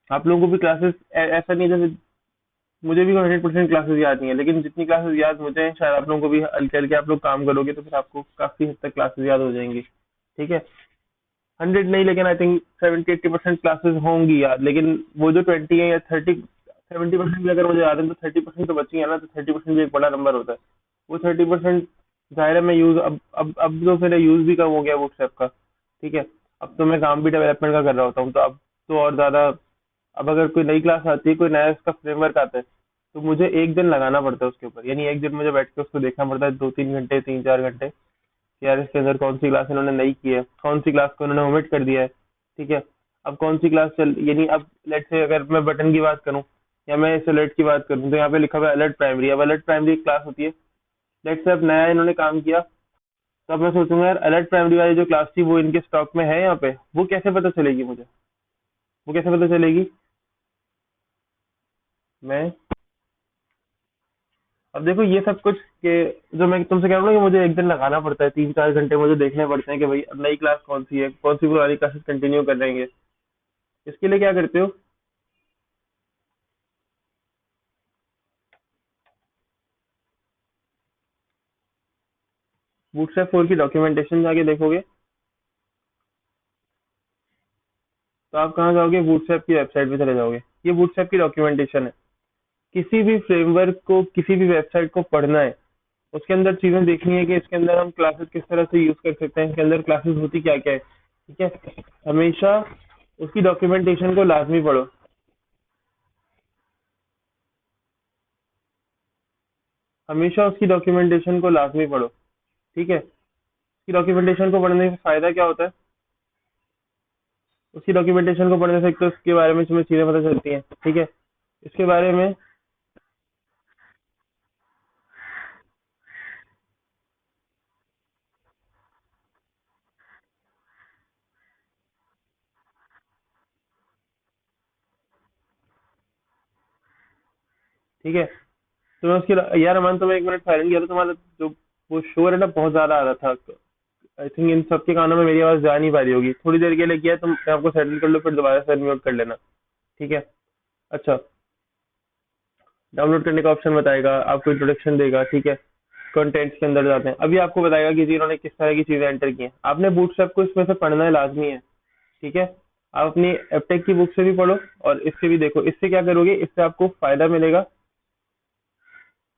आप लोगों को भी क्लासेस ऐसा नहीं है, जैसे मुझे भी 100% क्लासेस याद नहीं है, लेकिन जितनी क्लासेस याद मुझे हैं, शायद आप लोगों को भी हल्के हल्के आप लोग काम करोगे तो फिर आपको काफी हद तक क्लासेस याद हो जाएंगी, ठीक है। 100 नहीं, लेकिन आई थिंक 70-80% क्लासेस होंगी याद, लेकिन वो जो 20 है या 30-70% भी अगर मुझे याद है, तो 30% तो बची है ना, तो 30% भी एक बड़ा नंबर होता है। वो 30% जाहिर है मैं यूज अब तो मेरा यूज भी कम हो गया WhatsApp का, ठीक है। अब तो मैं काम भी डेवलपमेंट का कर रहा होता हूँ, तो अब तो और ज्यादा। अब अगर कोई नई क्लास आती है, कोई नया इसका फ्रेमवर्क आता है, तो मुझे एक दिन लगाना पड़ता है उसके ऊपर, यानी एक दिन मुझे बैठ के उसको देखना पड़ता है, 2-3 घंटे, 3-4 घंटे, कि यार इसके अंदर कौन सी क्लास इन्होंने नई की है, कौन सी क्लास को इन्होंने ओमिट कर दिया है, ठीक है। अब कौन सी क्लास चल, यानी अब लेट से अगर मैं बटन की बात करूं या मैं इस अलर्ट की बात करूं, तो यहाँ पे लिखा हुआ है अलर्ट प्राइमरी। अब अलर्ट प्राइमरी क्लास होती है लेट्स से अब नया इन्होंने काम किया, तो अब मैं सोचूंगा यार अलर्ट प्राइमरी वाली जो क्लास थी वो इनके स्टॉक में है यहाँ पे, वो कैसे पता चलेगी मुझे, वो कैसे पता चलेगी? मैं अब देखो ये सब कुछ के जो मैं तुमसे कह रहा हूँ ना कि मुझे एक दिन लगाना पड़ता है, 3-4 घंटे मुझे देखने पड़ते हैं कि भाई अब नई क्लास कौन सी है, कौन सी पुरानी क्लासेस कंटिन्यू कर रहेंगे। इसके लिए क्या करते हो? बूटस्ट्रैप 4 की डॉक्यूमेंटेशन जाके देखोगे, तो आप कहाँ जाओगे? बूटस्ट्रैप की वेबसाइट पे चले जाओगे। ये बूटस्ट्रैप की डॉक्यूमेंटेशन है। किसी भी फ्रेमवर्क को, किसी भी वेबसाइट को पढ़ना है, उसके अंदर चीजें देखनी है कि इसके अंदर हम क्लासेस किस तरह से यूज कर सकते हैं, इसके अंदर क्लासेस होती क्या क्या है, ठीक है। हमेशा उसकी डॉक्यूमेंटेशन को लाजमी पढ़ो। हमेशा उसकी डॉक्यूमेंटेशन को लाजमी पढ़ो, ठीक है। उसकी डॉक्यूमेंटेशन को पढ़ने से फायदा क्या होता है? उसकी डॉक्यूमेंटेशन को पढ़ने से एक तो उसके बारे में तुम्हें चीजें पता चलती हैं, ठीक है। इसके बारे में, ठीक है। तो मैं उसकी यार अमान, तुम्हें 1 मिनट साइलेंट किया था, तुम्हारा जो वो शोर है ना बहुत ज्यादा आ रहा था। आई थिंक इन सबके कानों में मेरी आवाज जा नहीं पा रही होगी, थोड़ी देर के लिए किया, तुम अपने आपको सेटल कर लो, फिर दोबारा से अनम्यूट कर लेना, ठीक है। अच्छा, डाउनलोड करने का ऑप्शन बताएगा, आपको इंट्रोडक्शन देगा, ठीक है। कंटेंट्स के अंदर जाते हैं, अभी आपको बताएगा कि जी इन्होंने किस तरह की चीजें एंटर की हैं। आपने बूटस्ट्रैप को इसमें से पढ़ना है, लाजमी है, ठीक है। आप अपनी एपटेक की बुक से भी पढ़ो और इससे भी देखो। इससे क्या करोगे, इससे आपको फायदा मिलेगा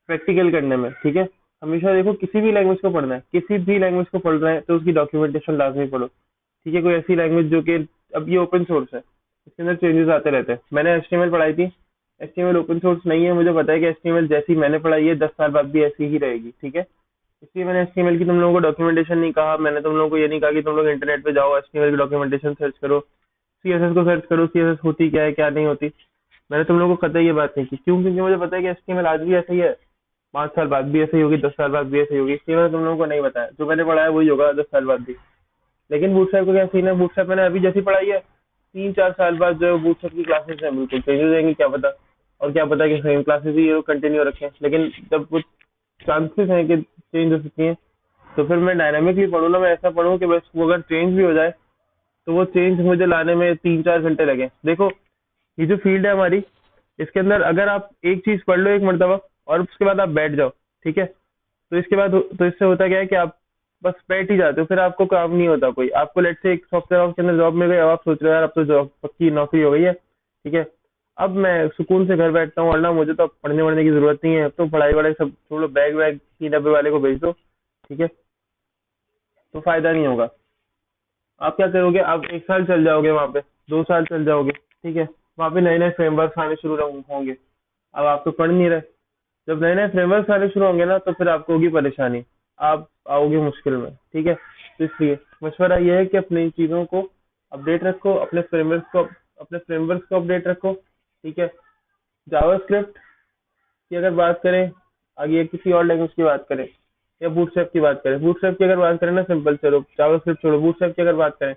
प्रैक्टिकल करने में, ठीक है। हमेशा देखो, किसी भी लैंग्वेज को पढ़ना है, किसी भी लैंग्वेज को पढ़ रहे हैं तो उसकी डॉक्यूमेंटेशन लाजमी पढ़ो, ठीक है। कोई ऐसी लैंग्वेज जो कि, अब ये ओपन सोर्स है, इसके अंदर चेंजेस आते रहते हैं। मैंने एचटीएमएल पढ़ाई थी, एचटीएमएल ओपन सोर्स नहीं है, मुझे पता है कि एचटीएमएल जैसी मैंने पढ़ाई है 10 साल बाद भी ऐसी ही रहेगी, ठीक है। इसलिए मैंने एचटीएमएल की तुम लोगों को डॉक्यूमेंटेशन नहीं कहा, मैंने तुम लोगों को ये नहीं कहा कि तुम लोग इंटरनेट पे जाओ एचटीएमएल की डॉक्यूमेंटेशन सर्च करो, सीएसएस को सर्च करो, सीएसएस होती क्या है क्या नहीं होती। मैंने तुम लोगों को कतई ये बात नहीं की, क्यों? क्योंकि मुझे पता है कि एचटीएमएल आज भी ऐसा ही है, 5 साल बाद भी ऐसे ही होगी, 10 साल बाद भी ऐसे ही होगी। इसलिए मैंने तुम लोगों को नहीं बताया, जो मैंने पढ़ा है वही होगा 10 साल बाद भी। लेकिन बूटस्ट्रैप का क्या सीन है? बूटस्ट्रैप मैंने अभी जैसी पढ़ाई है, 3-4 साल बाद जो बूटस्ट्रैप की क्लासेस हैं बिल्कुल चेंज हो जाएंगी, क्या पता। और क्या पता कि सेम क्लासेस ही ये कंटिन्यू रखें, लेकिन जब कुछ चांसेस हैं कि चेंज हो सकती हैं, तो फिर मैं डायनामिकली पढ़ूँ ना, मैं ऐसा पढ़ूँ कि बस वो अगर चेंज भी हो जाए तो वो चेंज मुझे लाने में 3-4 घंटे लगे। देखो, ये जो फील्ड है हमारी, इसके अंदर अगर आप एक चीज पढ़ लो एक मरतबा और उसके बाद आप बैठ जाओ, ठीक है, तो इसके बाद तो इससे होता क्या है कि आप बस बैठ ही जाते हो, फिर आपको काम नहीं होता कोई। आपको लेट से एक सॉफ्टवेयर हाउस के अंदर जॉब मिल गई, अब आप सोच रहे हो यार अब तो जॉब पक्की नौकरी हो गई है, ठीक है, अब मैं सुकून से घर बैठता हूँ, और ना मुझे तो अब पढ़ने वढ़ने की जरूरत नहीं है, अब तो पढ़ाई वढ़ाई सब छोड़ो, बैग वैग 3 डब्बे वाले को भेज दो, ठीक है। तो फायदा नहीं होगा। आप क्या करोगे, आप 1 साल चल जाओगे वहां पे, 2 साल चल जाओगे, ठीक है। वहां पे नए नए फ्रेमवर्क आने शुरू होंगे। अब आप तो पढ़ नहीं रहे, जब नए नए फ्रेमवर्क आने शुरू होंगे ना, तो फिर आपको होगी परेशानी, आप आओगे मुश्किल में, ठीक है। तो इसलिए मशवरा ये है कि अपनी चीज़ों को अपडेट रखो, अपने फ्रेमवर्क्स को अपडेट रखो, ठीक है। जावास्क्रिप्ट की अगर बात करें, आगे किसी और लैंग्वेज की बात करें, या बूटस्ट्रैप की बात करें, बूटस्ट्रैप की अगर बात करें ना, सिंपल, चलो जावास्क्रिप्ट छोड़ो, बूटस्ट्रैप की अगर बात करें,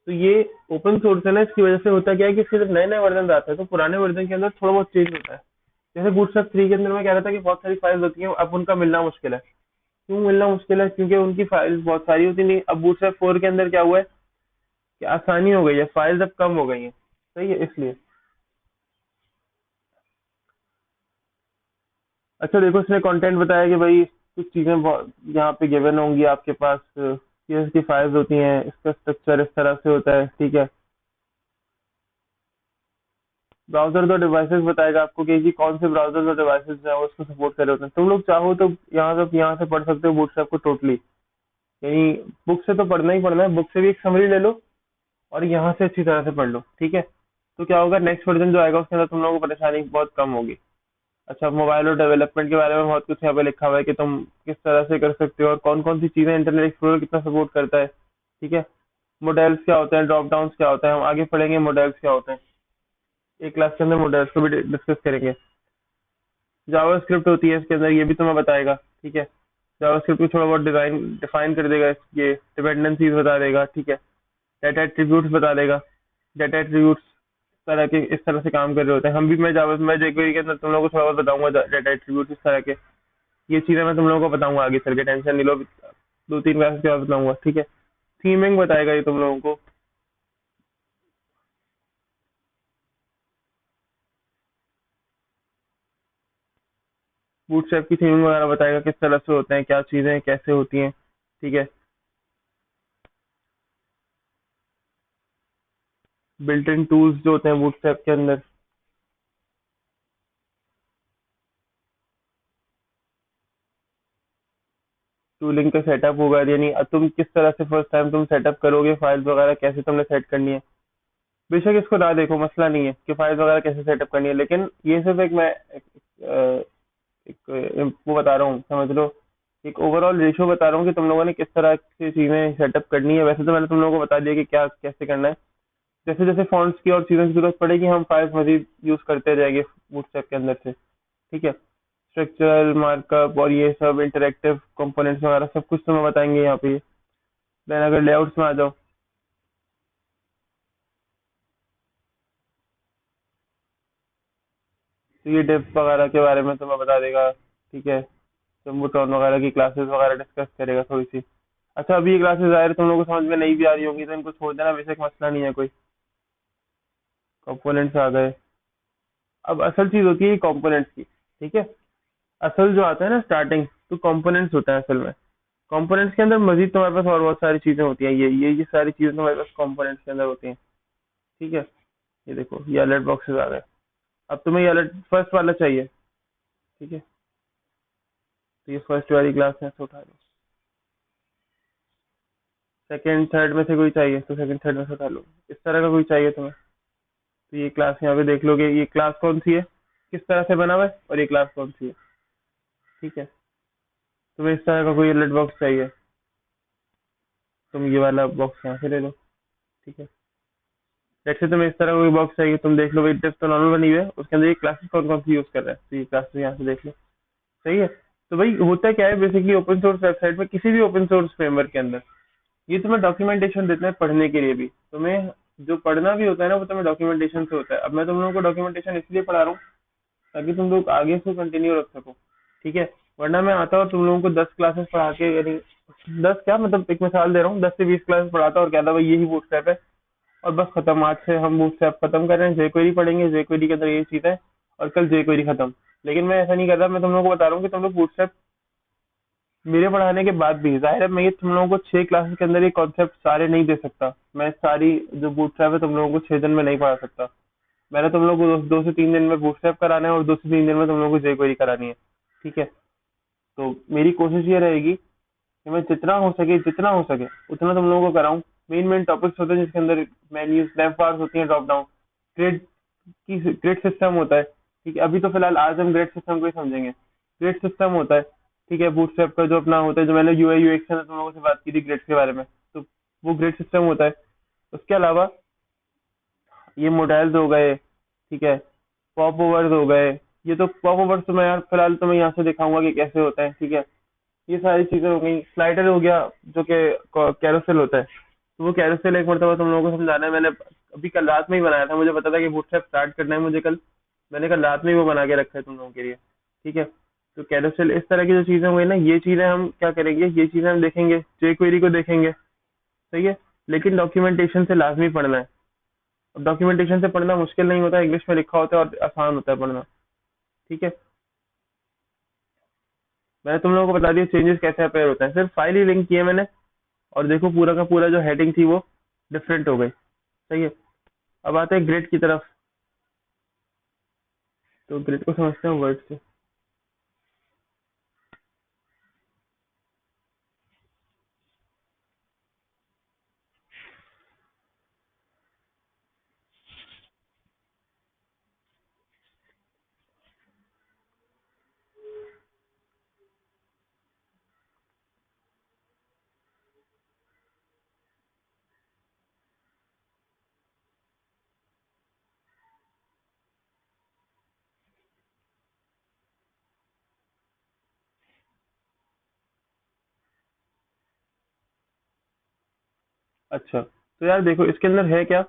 तो ये ओपन सोर्स है ना, इसकी वजह से होता क्या है कि इसके जब नए नए वर्जन आते हैं तो पुराने वर्जन के अंदर थोड़ा बहुत चेंज होता है। जैसे बूटस्ट्रैप 3 के अंदर मैं कह रहा था कि बहुत सारी फाइल्स होती हैं, अब उनका मिलना मुश्किल है। क्यों मिलना मुश्किल है? क्योंकि उनकी फाइल्स बहुत सारी होती नहीं। अब बूटस्ट्रैप 4 के अंदर क्या हुआ है कि आसानी हो गई है, फाइल्स अब कम हो गई हैं, सही है, इसलिए। अच्छा देखो, इसने कंटेंट बताया कि भाई कुछ चीजें यहाँ पे गिवन होंगी आपके पास, सीएस की फाइल्स होती हैं, इसका स्ट्रक्चर इस तरह से होता है, ठीक है। ब्राउजर और डिवाइसेस बताएगा आपको कि जी कौन से ब्राउजर्स और डिवाइसेस हैं वो उसको सपोर्ट कर रहे होते हैं। तुम लोग चाहो तो यहाँ से पढ़ सकते हो बूटस्ट्रैप को टोटली, यानी बुक से तो पढ़ना ही पढ़ना है, बुक से भी एक समरी ले लो और यहाँ से अच्छी तरह से पढ़ लो, ठीक है। तो क्या होगा, नेक्स्ट वर्जन जो आएगा उसके अंदर तुम लोगों को परेशानी बहुत कम होगी। अच्छा, मोबाइल और डेवलपमेंट के बारे में बहुत कुछ यहाँ पे लिखा हुआ है कि तुम किस तरह से कर सकते हो और कौन कौन सी चीजें इंटरनेट एक्सप्लोरर कितना सपोर्ट करता है, ठीक है। मॉडल्स क्या होते हैं, ड्रॉप डाउन्स क्या होता है, हम आगे पढ़ेंगे मॉडल्स क्या होते हैं, एक क्लास के अंदर मॉडल्स को भी डिस्कस करेंगे। जावा स्क्रिप्ट होती है इसके अंदर, ये भी तुम्हें बताएगा, ठीक है। जावास्क्रिप्ट को थोड़ा बहुत डिजाइन डिफाइन कर देगा, ये डिपेंडेंसीज बता देगा, ठीक है, डाटा एट्रीब्यूट्स बता देगा। डाटा एट्रीब्यूट्स तरह के इस तरह से काम कर रहे होते हैं। हम भी मैं jQuery के अंदर तुम लोगों को थोड़ा बहुत बताऊंगा डाटा एट्रीब्यूट्स इस तरह के। ये चीजें मैं तुम लोगों को बताऊंगा आगे चल के, टेंशन नहीं लो। 2-3 क्लास के बाद बताऊंगा, ठीक है। थीमिंग बताएगा ये तुम लोगों को। बूटस्ट्रैप की थीमिंग वगैरह बताएगा, किस तरह से होते हैं, क्या चीजें कैसे होती हैं, ठीक है। बिल्ट इन टूल्स जो होते हैं बूटस्ट्रैप के अंदर, टूलिंग का सेटअप होगा, यानी अब तुम किस तरह से फर्स्ट टाइम तुम सेटअप करोगे, फाइल्स वगैरह कैसे तुमने सेट करनी है। बेशक इसको ना देखो, मसला नहीं है कि फाइल्स वगैरह कैसे सेटअप करनी है, लेकिन ये सिर्फ एक मैं वो बता रहा हूँ, समझ लो। एक ओवरऑल रेशियो बता रहा हूँ कि तुम लोगों ने किस तरह की चीजें सेटअप करनी है। वैसे तो मैंने तुम लोगों को बता दिया कि क्या कैसे करना है। जैसे जैसे फॉन्ट्स की और चीज़ों की जरूरत पड़ेगी, हम फाइल्स मजीद यूज करते जाएंगे बूटस्ट्रैप के अंदर से, ठीक है। स्ट्रक्चरल मार्कअप और ये सब इंटरेक्टिव कंपोनेंट्स वगैरह सब कुछ तुम्हें बताएंगे यहाँ पे। देन अगर लेआउट्स में आ जाओ, तो ये डिफ वगैरह के बारे में तुम्हें बता देगा, ठीक है। जम्बूटॉन वगैरह की क्लासेस वगैरह डिस्कस करेगा थोड़ी सी। अच्छा, अभी ये क्लासेस आए तुम लोगों को समझ में नहीं भी आ रही होंगी तो इनको छोड़ देना, बेशक मसला नहीं है कोई। कंपोनेंट्स आ गए। अब असल चीज होती है कंपोनेंट्स की, ठीक है। असल जो आता है ना स्टार्टिंग, तो कंपोनेंट्स होता है असल में। कंपोनेंट्स के अंदर मजीद तुम्हारे पास और बहुत सारी चीजें होती हैं। ये सारी चीजें तुम्हारे पास कंपोनेंट्स के अंदर होती हैं, ठीक है। ये देखो, ये अलर्ट बॉक्सेस आ गए। अब तुम्हें ये अलर्ट फर्स्ट वाला चाहिए, ठीक है। तो ये फर्स्ट वाली क्लास है, तो उठा लो। सेकंड थर्ड में से कोई चाहिए तो सेकंड थर्ड में से उठा लो। इस तरह का कोई चाहिए तुम्हें, तो ये क्लास यहाँ पे देख लोगे, ये क्लास कौन सी है, किस तरह से बना हुआ है, और ये क्लास कौन सी है, ठीक है। तुम्हें इस तरह का कोई अलर्ट बॉक्स चाहिए, तुम ये वाला बॉक्स यहाँ से ले लो, ठीक है। जैसे तुम्हें इस तरह का कोई बॉक्स चाहिए, तुम देख लो भाई, टेस्ट तो नॉर्मल बनी हुई है, उसके अंदर ये क्लासेस कौन कौन सी यूज कर रहा है, तो ये क्लासेस यहाँ से देख लो, सही है। तो भाई होता क्या है बेसिकली, ओपन सोर्स वेबसाइट में, किसी भी ओपन सोर्स फ्रेमवर्क के अंदर ये तुम्हें डॉक्यूमेंटेशन देते हैं पढ़ने के लिए भी। तुम्हें जो पढ़ना भी होता है ना, वो तुम्हें डॉक्यूमेंटेशन से होता है। अब मैं तुम लोगों को डॉक्यूमेंटेशन इसलिए पढ़ा रहा हूँ ताकि तुम लोग आगे से कंटिन्यू रख सको, ठीक है। वरना मैं आता और तुम लोगों को 10 क्लासेस पढ़ा के, यानी 10 क्या, मतलब एक मिसाल दे रहा हूँ, 10 से 20 क्लासेस पढ़ाता और कहता भाई यही बूटस्ट्रैप है, और बस खत्म। आज से हम बूटस्ट्रैप खत्म कर रहे हैं, जेक्वेरी पढ़ेंगे, जेक्वेरी के अंदर ये चीज है, और कल जेक्वेरी खत्म। लेकिन मैं ऐसा नहीं कर रहा, मैं तुम लोगों को बता रहा हूँ कि तुम लोग बूटस्ट्रैप मेरे पढ़ाने के बाद भी, जाहिर है मैं ये तुम लोगों को 6 क्लासेस के अंदर ये कॉन्सेप्ट सारे नहीं दे सकता। मैं सारी जो बूटस्ट्रैप है तुम लोगों को 6 दिन में नहीं पढ़ा सकता। मैंने तुम लोगों को 2 से 3 दिन में बूटस्ट्रैप कराना है, और 2 से 3 दिन में तुम लोगों को जेक्वेरी करानी है, ठीक है। तो मेरी कोशिश ये रहेगी कि मैं जितना हो सके उतना तुम लोगों को कराऊं। मेन मेन टॉपिक्स होते हैं जिसके अंदर मेन्यूज, नैव बार्स होती हैं, drop down, grade grade system होता है, ठीक है। अभी तो फिलहाल आज हम ग्रेड सिस्टम को ही समझेंगे। ग्रेड सिस्टम होता है, ठीक है, बूटस्ट्रैप का जो अपना होता है, जो मैंने यूआई यूएक्स में तुम लोगों से बात की थी ग्रेड के बारे में, तो वो ग्रेड सिस्टम होता है। उसके अलावा ये मॉडल्स हो गए, ठीक है, पॉप ओवर्स हो गए। ये तो पॉप ओवर्स तो मैं यार फिलहाल तुम्हें यहाँ से दिखाऊंगा कि कैसे होता है, ठीक है। ये सारी चीजें हो गई। स्लाइडर हो गया, जो कि कैरोसेल होता है, तो वो कैरोसेल एक मरतबा तुम लोगों को समझाना है। मैंने अभी कल रात में ही बनाया था, मुझे पता था कि बूटस्ट्रैप स्टार्ट करना है मुझे कल। मैंने कल रात में ही वो बना के रखा है तुम लोगों के लिए, ठीक है। तो कैरोसेल इस तरह की जो चीजें हुई ना, ये चीजें हम क्या करेंगे, ये चीजें हम देखेंगे, जेक्वेरी को देखेंगे, सही है। लेकिन डॉक्यूमेंटेशन से लाजमी पढ़ना है। अब डॉक्यूमेंटेशन से पढ़ना मुश्किल नहीं होता, इंग्लिश में लिखा होता है और आसान होता है पढ़ना, ठीक है। मैंने तुम लोगों को बता दिया चेंजेस कैसे अपेयर होता है, सिर्फ फाइल ही लिंक किए मैंने, और देखो पूरा का पूरा जो हेडिंग थी वो डिफरेंट हो गई, सही है। अब आते हैं ग्रिड की तरफ। तो ग्रिड को समझते हैं वर्ड से। अच्छा, तो यार देखो इसके अंदर है क्या।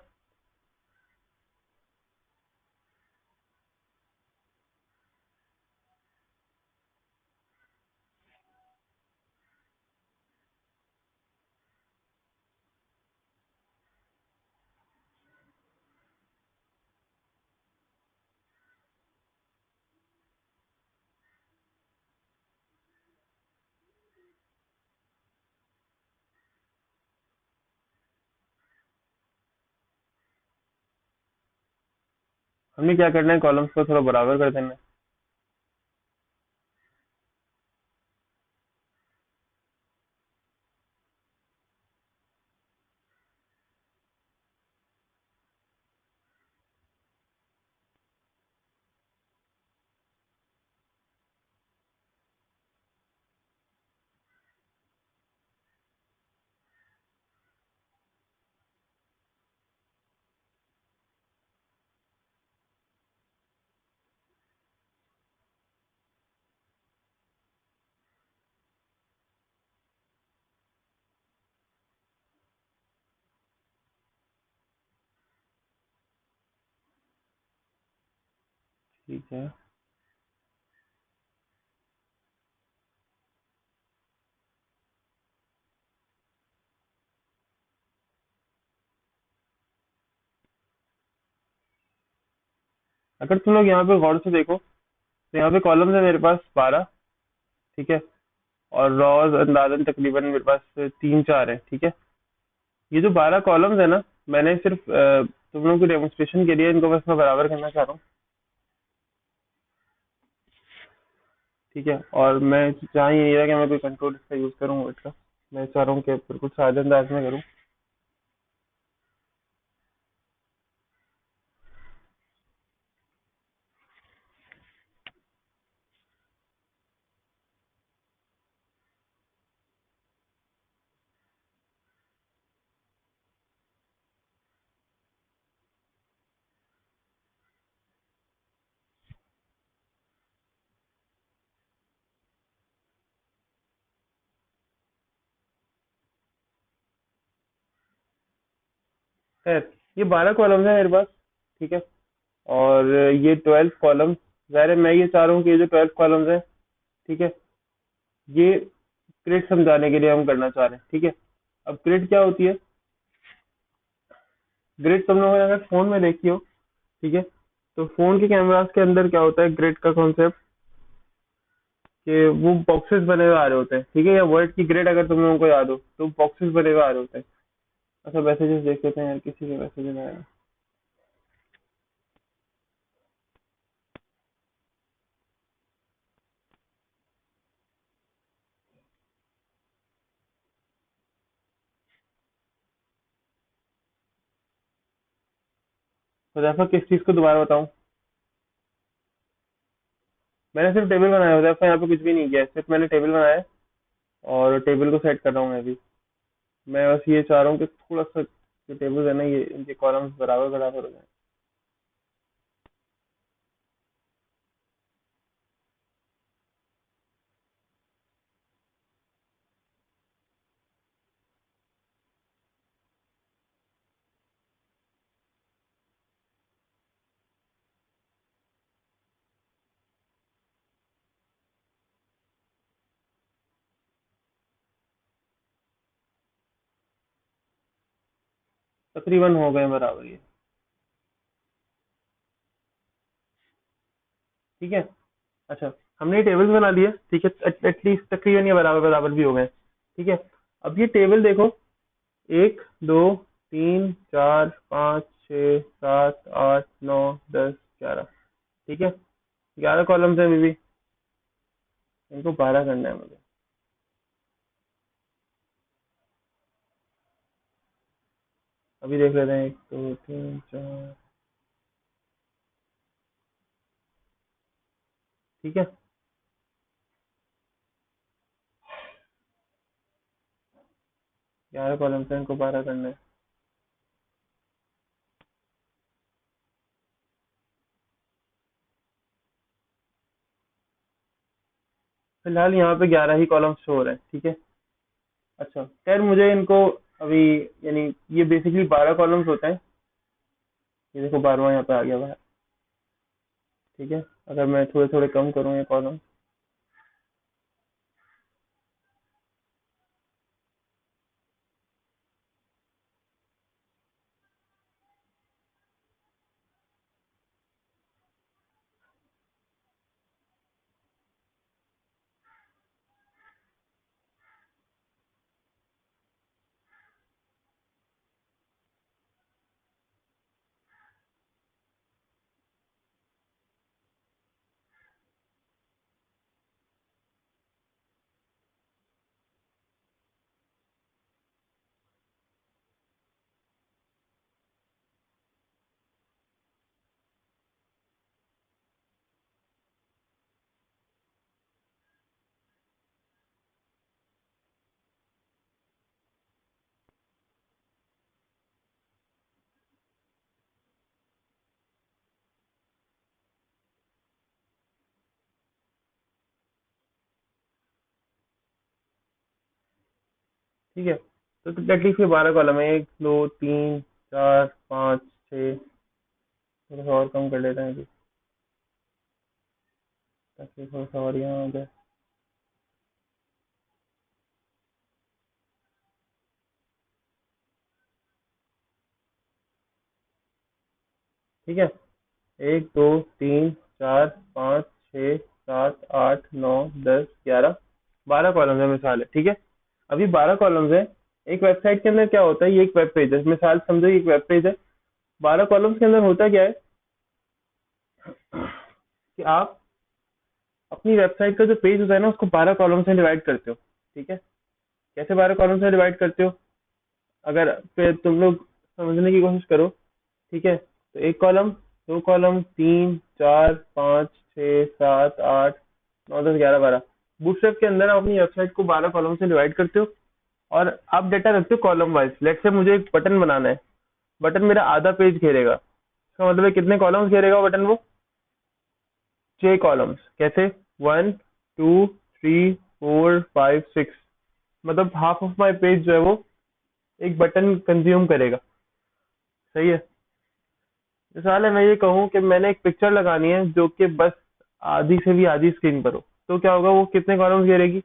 हमने क्या करना है, कॉलम्स को थोड़ा बराबर कर देना है। ठीक है। अगर तुम लोग यहाँ पे गौर से देखो, तो यहाँ पे कॉलम्स है मेरे पास 12। ठीक है। और रॉज अंदाजन तकरीबन मेरे पास 3 4 है। ठीक है। ये जो 12 कॉलम्स है ना, मैंने सिर्फ तुम लोगों को डेमोन्स्ट्रेशन के लिए इनको बस मैं बराबर करना चाह रहा हूँ। ठीक है। और मैं चाह ही नहीं रहा कि मैं कोई कंट्रोल इसका यूज करूँ वर्ड का। मैं चाह रहा हूँ कि बिल्कुल सादे अंदाज में करूँ। खैर, ये 12 कॉलम्स है मेरे पास। ठीक है। और ये 12 कॉलम्स, ज़ाहिर है मैं ये चाह रहा हूँ कि ये जो 12 कॉलम्स है, ठीक है, ये ग्रिड समझाने के लिए हम करना चाह रहे हैं। ठीक है। अब ग्रिड क्या होती है। ग्रिड तुम लोगों ने अगर फोन में देखी हो, ठीक है, तो फोन के कैमरास के अंदर क्या होता है, ग्रिड का कॉन्सेप्ट, कि वो बॉक्सेस बने हुए आ रहे होते हैं। ठीक है। या वर्ड की ग्रिड अगर तुम लोगों को याद हो, तो बॉक्सेस बने हुए आ रहे होते हैं। अच्छा, मैसेजेस देख लेते हैं यार, किसी के मैसेजेस आए हैं। तो जैसा किस चीज को दोबारा बताऊं। मैंने सिर्फ टेबल बनाया होता है, यहाँ पे कुछ भी नहीं किया है, सिर्फ मैंने टेबल बनाया है। और टेबल को सेट कर रहा हूँ मैं अभी। मैं बस ये चाह रहा हूँ कि थोड़ा सा जो टेबल है ना, ये इनके कॉलम्स बराबर बराबर हो जाए। तकरीबन हो गए बराबर ये। ठीक है। अच्छा, हमने ये टेबल्स बना लिए। ठीक है। एटलीस्ट तकरीबन ये बराबर बराबर भी हो गए। ठीक है। अब ये टेबल देखो, 1 2 3 4 5 6 7 8 9 10 11। ठीक है। 11 कॉलम्स है अभी भी। इनको 12 करना है मुझे। अभी देख लेते हैं, 1 2 3 4। ठीक है। 11 कॉलम्स है, इनको 12 करना है। फिलहाल यहाँ पे 11 ही कॉलम्स शो हो रहे हैं। ठीक है। अच्छा, खैर मुझे इनको अभी यानी ये बेसिकली 12 कॉलम्स होते हैं। ये देखो 12वां यहाँ पे आ गया हुआ है। ठीक है, अगर मैं थोड़े थोड़े कम करूँ ये कॉलम। ठीक है, तो एटलीस्ट ये 12 कॉलम है, 1 2 3 4 5 6। थोड़ा सा और कम कर लेते हैं अभी, ताकि थोड़ा सा और यहाँ आ जाए। ठीक है, 1 2 3 4 5 6 7 8 9 10 11, 12 कॉलम है मिसाल है। ठीक है, अभी 12 कॉलम्स है। एक वेबसाइट के अंदर क्या होता है, ये एक वेब पेज है, मिसाल समझो ये एक वेब पेज है। 12 कॉलम्स के अंदर होता क्या है कि आप अपनी वेबसाइट का जो पेज होता है ना, उसको 12 कॉलम्स में डिवाइड करते हो। ठीक है, कैसे 12 कॉलम्स में डिवाइड करते हो, अगर फिर तुम लोग समझने की कोशिश करो। ठीक है, तो 1 कॉलम, 2 कॉलम, 3 4 5 6 7 8 9 10 11 12। बूटस्ट्रैप के अंदर आप अपनी वेबसाइट को 12 कॉलम से डिवाइड करते हो, और आप डेटा रखते हो कॉलम वाइज। लेट से मुझे एक बटन बनाना है, बटन मेरा आधा पेज घेरेगा। इसका मतलब है कितने कॉलम्स घेरेगा वो बटन, वो 6 कॉलम्स। कैसे, 1 2 3 4 5 6, मतलब हाफ ऑफ माई पेज जो है वो एक बटन कंज्यूम करेगा। सही है। मिसाल है मैं ये कहूँ कि मैंने एक पिक्चर लगानी है जो कि बस आधी से भी आधी स्क्रीन पर हो, तो क्या होगा, वो कितने कॉलम्स घेरेगी,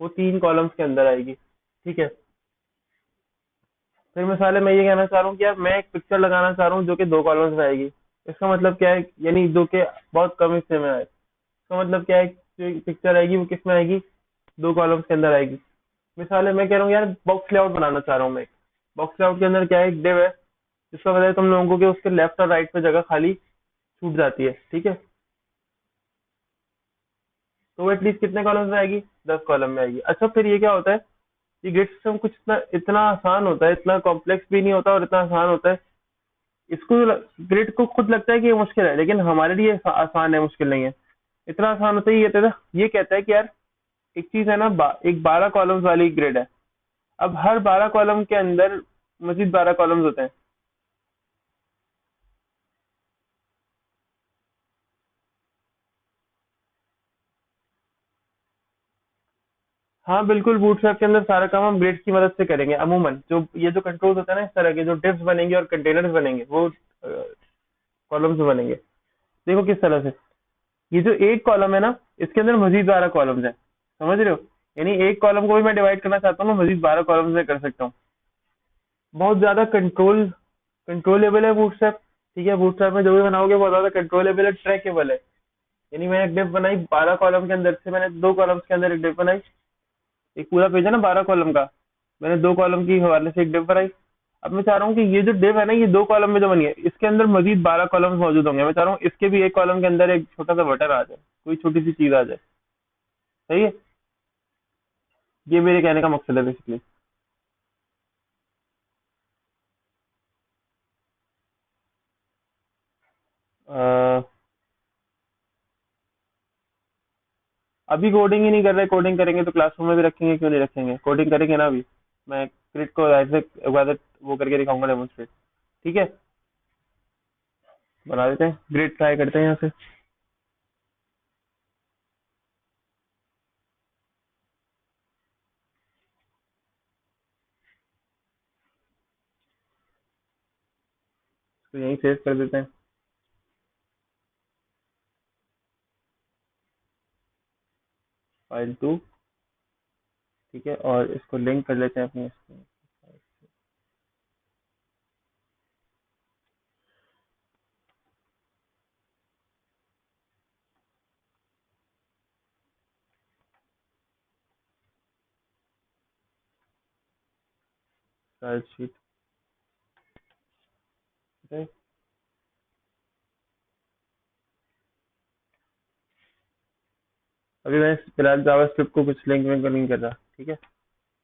वो 3 कॉलम्स के अंदर आएगी। ठीक है, फिर मिसाल है मैं ये कहना चाह रहा हूँ कि यार मैं एक पिक्चर लगाना चाह रहा हूँ जो कि 2 कॉलम्स में आएगी। इसका मतलब क्या है, यानी जो कि बहुत कम हिस्से में आए। इसका मतलब क्या है, जो पिक्चर आएगी वो किस में आएगी, 2 कॉलम्स के अंदर आएगी। मिसाल है मैं कह रहा हूँ यार बॉक्स लेआउट बनाना चाह रहा हूँ मैं एक। बॉक्स लेआउट के अंदर क्या है, एक डिव है, जिसका वजह तुम लोगों को कि उसके लेफ्ट और राइट पे जगह खाली छूट जाती है। ठीक है, तो वो एटलीस्ट कितने कॉलम में आएगी, 10 कॉलम में आएगी। अच्छा, फिर ये क्या होता है, ये ग्रिड सिस्टम कुछ इतना इतना आसान होता है, इतना कॉम्प्लेक्स भी नहीं होता और इतना आसान होता है। इसको ग्रिड को खुद लगता है कि ये मुश्किल है, लेकिन हमारे लिए आसान है, मुश्किल नहीं है। इतना आसान होता है, ये कहता है कि यार एक चीज है ना, एक 12 कॉलम्स वाली ग्रिड है। अब हर 12 कॉलम के अंदर मजीद 12 कॉलम्स होते हैं। हाँ बिल्कुल, बूटस्ट्रैप के अंदर सारा काम हम ग्रिड्स की मदद से करेंगे। अमूमन जो ये जो कंट्रोल्स होता है ना, इस तरह के जो डिव्स बनेंगे और कंटेनर्स बनेंगे, वो कॉलम्स बनेंगे। देखो किस तरह से, ये जो एक कॉलम है ना, इसके अंदर मजीद 12 कॉलम्स हैं। समझ रहे हो, यानी एक कॉलम को भी मैं डिवाइड करना चाहता हूँ, मैं मजीद 12 कॉलम में कर सकता हूँ। बहुत ज्यादा कंट्रोलेबल है बूटस्ट्रैप। ठीक है, बूटस्ट्रैप में जो भी बनाओगे बहुत ज्यादा कंट्रोलेबल है, ट्रैकेबल है। यानी मैंने एक डिव बनाई 12 कॉलम के अंदर से, मैंने 2 कॉलम्स के अंदर एक डिव बनाई। एक पूरा पेज है ना 12 कॉलम का, मैंने 2 कॉलम की हवाले से एक डिव बनाई। अब मैं चाह रहा हूँ कि ये जो डिव है ना, ये 2 कॉलम में जो बनी है, इसके अंदर मजीद 12 कॉलम मौजूद होंगे। मैं चाह रहा हूँ इसके भी एक कॉलम के अंदर एक छोटा सा बटन आ जाए, कोई छोटी सी चीज आ जाए। सही है, ये मेरे कहने का मकसद है बेसिकली। अभी कोडिंग ही नहीं कर रहे, कोडिंग करेंगे तो क्लासरूम में भी रखेंगे, क्यों नहीं रखेंगे, कोडिंग करेंगे ना अभी। मैं क्रिट को ऐसे वो करके दिखाऊंगा, डेमोन्स्ट्रेट। ठीक है, बना देते हैं, ग्रिड ट्राई करते हैं यहाँ से। तो यहीं सेव कर देते हैं, file 2। ठीक है, और इसको लिंक कर लेते हैं अपने इसमें। Style sheet. ठीक है, अभी मैं फिलहाल जावास्क्रिप्ट को कुछ लिंक विंक नहीं कर रहा। ठीक है।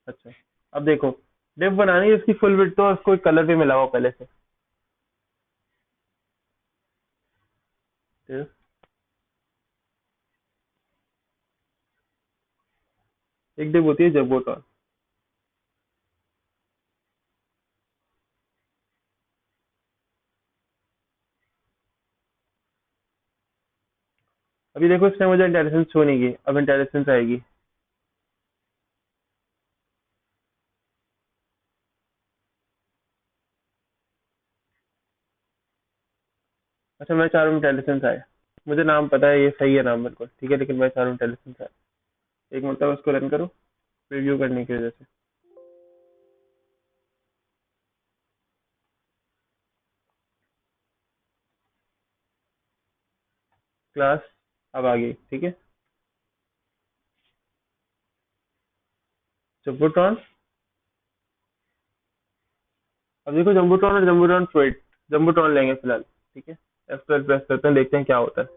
अच्छा, अब देखो, डिव बनानी है इसकी फुल विड्थ, तो उसको एक कलर भी मिला हुआ पहले से। div, एक डिव होती है जम्बोटॉन। अभी देखो इसने मुझे इंटेलिजेंस शो नहीं की, अब इंटेलिजेंस आएगी। अच्छा, मैं चाह रहा हूँ इंटेलिजेंस आए। मुझे नाम पता है, ये सही है नाम बिल्कुल ठीक है, लेकिन मैं चाह रहा हूँ इंटेलिजेंस आए। एक मतलब उसको रन करो प्रीव्यू करने की वजह से। क्लास अब आ गई। ठीक है, जम्बोट्रॉन। अब देखो जम्बोट्रॉन और जम्बोट्रॉन फ्लूइड, जम्बोट्रॉन लेंगे फिलहाल। ठीक है, F12 प्रेस करते हैं, देखते हैं क्या होता है।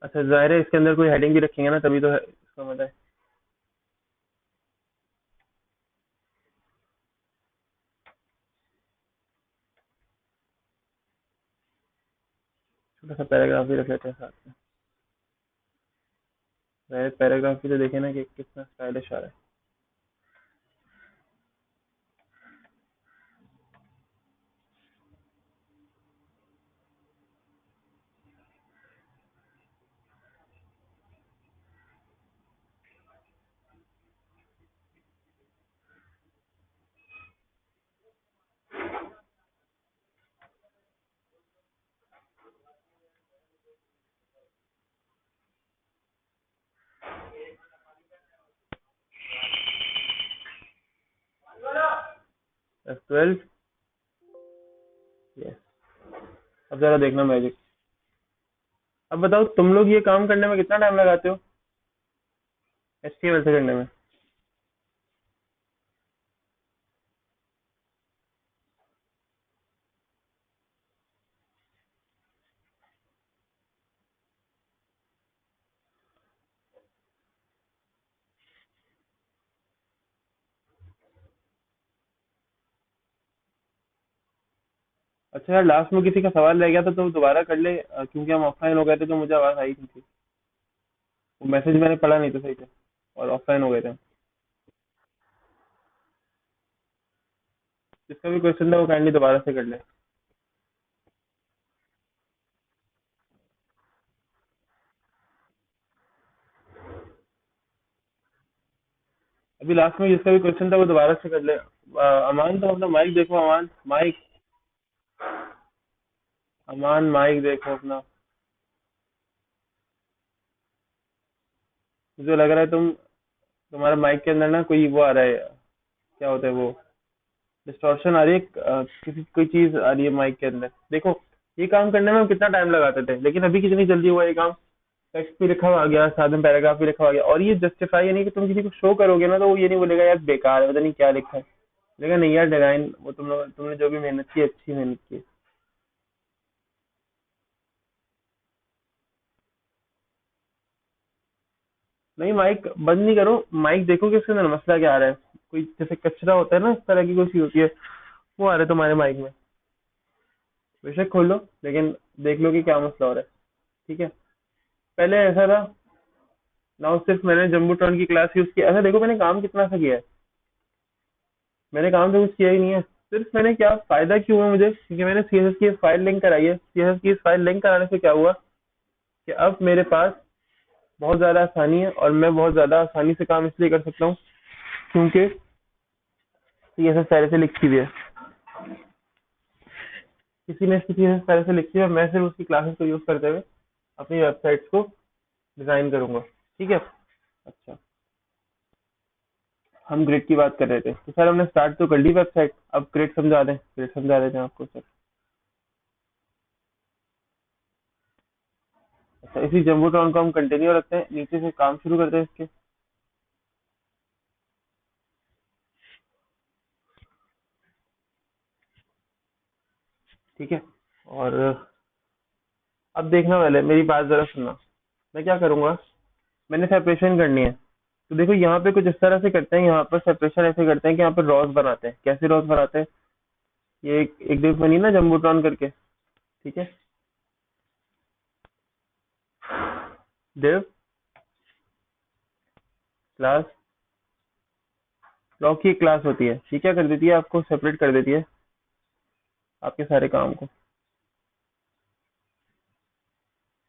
अच्छा, जाहिर है इसके अंदर कोई हेडिंग भी रखेंगे ना, तभी तो है इसका मतलब है। छोटा सा पैराग्राफ भी रख लेते हैं साथ में। पैराग्राफ भी तो देखे ना कि कितना स्टाइलिश आ रहा है। F12। यस, अब जरा देखना मैजिक। अब बताओ तुम लोग ये काम करने में कितना टाइम लगाते हो, HTML से करने में। अच्छा यार, लास्ट में किसी का सवाल रह गया था तो दोबारा कर ले, क्योंकि हम ऑफलाइन हो गए थे तो मुझे आवाज आई नहीं थी। वो मैसेज मैंने पढ़ा नहीं था सही से, और ऑफलाइन हो गए थे। जिसका भी क्वेश्चन था वो काइंडली दोबारा से कर ले। अभी लास्ट में जिसका भी क्वेश्चन था वो दोबारा से कर ले। अमान, तो अपना माइक देखो, अमान माइक, अमान माइक देखो अपना। मुझे लग रहा है तुम्हारा माइक के अंदर ना कोई वो आ रहा है, क्या होता है वो, डिस्टॉर्शन आ रही है, किसी कोई चीज आ रही है माइक के अंदर। देखो, ये काम करने में हम कितना टाइम लगाते थे, लेकिन अभी कितनी जल्दी हुआ ये काम। टेक्स्ट भी लिखा हुआ आ गया, साथ में पैराग्राफ भी लिखा हुआ आ गया, और ये जस्टिफाई यानी कि तुम किसी को शो करोगे ना तो वो ये नहीं बोलेगा यार बेकार है, पता नहीं क्या लिखा है। बोलेगा नहीं यार, डिजाइन वो तुमने जो भी मेहनत की, अच्छी मेहनत की। नहीं, माइक बंद नहीं करो, माइक देखो कि उसके अंदर मसला क्या आ रहा है। कोई जैसे कचरा होता है ना, इस तरह की कोई चीज होती है, वो आ रहा है तुम्हारे माइक में। बेशक खोल लो, लेकिन देख लो कि क्या मसला हो रहा है। ठीक है, पहले ऐसा था, नाउ सिर्फ मैंने जम्बूट्रॉन की क्लास यूज किया। ऐसा देखो मैंने काम कितना सा किया है, मैंने काम तो कुछ किया ही नहीं है। सिर्फ मैंने क्या फायदा क्यों है मुझे, क्योंकि मैंने CSS की फाइल लिंक कराई है। CSS की फाइल लिंक कराने से क्या हुआ कि अब मेरे पास बहुत ज्यादा आसानी है, और मैं बहुत ज्यादा आसानी से काम इसलिए कर सकता हूँ क्योंकि CSS पहले से लिखी हुई है। किसी ने इसकी चीजें पहले से लिखी है, मैं सिर्फ उसकी क्लासेस को यूज करते हुए अपनी वेबसाइट्स को डिजाइन करूंगा। ठीक है। अच्छा, हम ग्रिड की बात कर रहे थे, तो सर हमने स्टार्ट तो कर ली वेबसाइट, अब ग्रिड समझा दें, ग्रिड समझा देते हैं आपको सर। अच्छा, इसी जम्बूट्रॉन को हम कंटिन्यू रखते हैं, नीचे से काम शुरू करते हैं इसके। ठीक है। और अब देखना, पहले मेरी बात जरा सुनना। मैं क्या करूंगा, मैंने सेपरेशन करनी है। तो देखो यहाँ पे कुछ इस तरह से करते हैं, यहाँ पर सेपरेशन ऐसे करते हैं कि यहाँ पे रॉस बनाते हैं। कैसे रॉस बनाते हैं, ये एक डिव बनी ना जम्बूट्रॉन करके। ठीक है। डिव क्लास, लॉ की एक क्लास होती है, ये क्या कर देती है, आपको सेपरेट कर देती है आपके सारे काम को।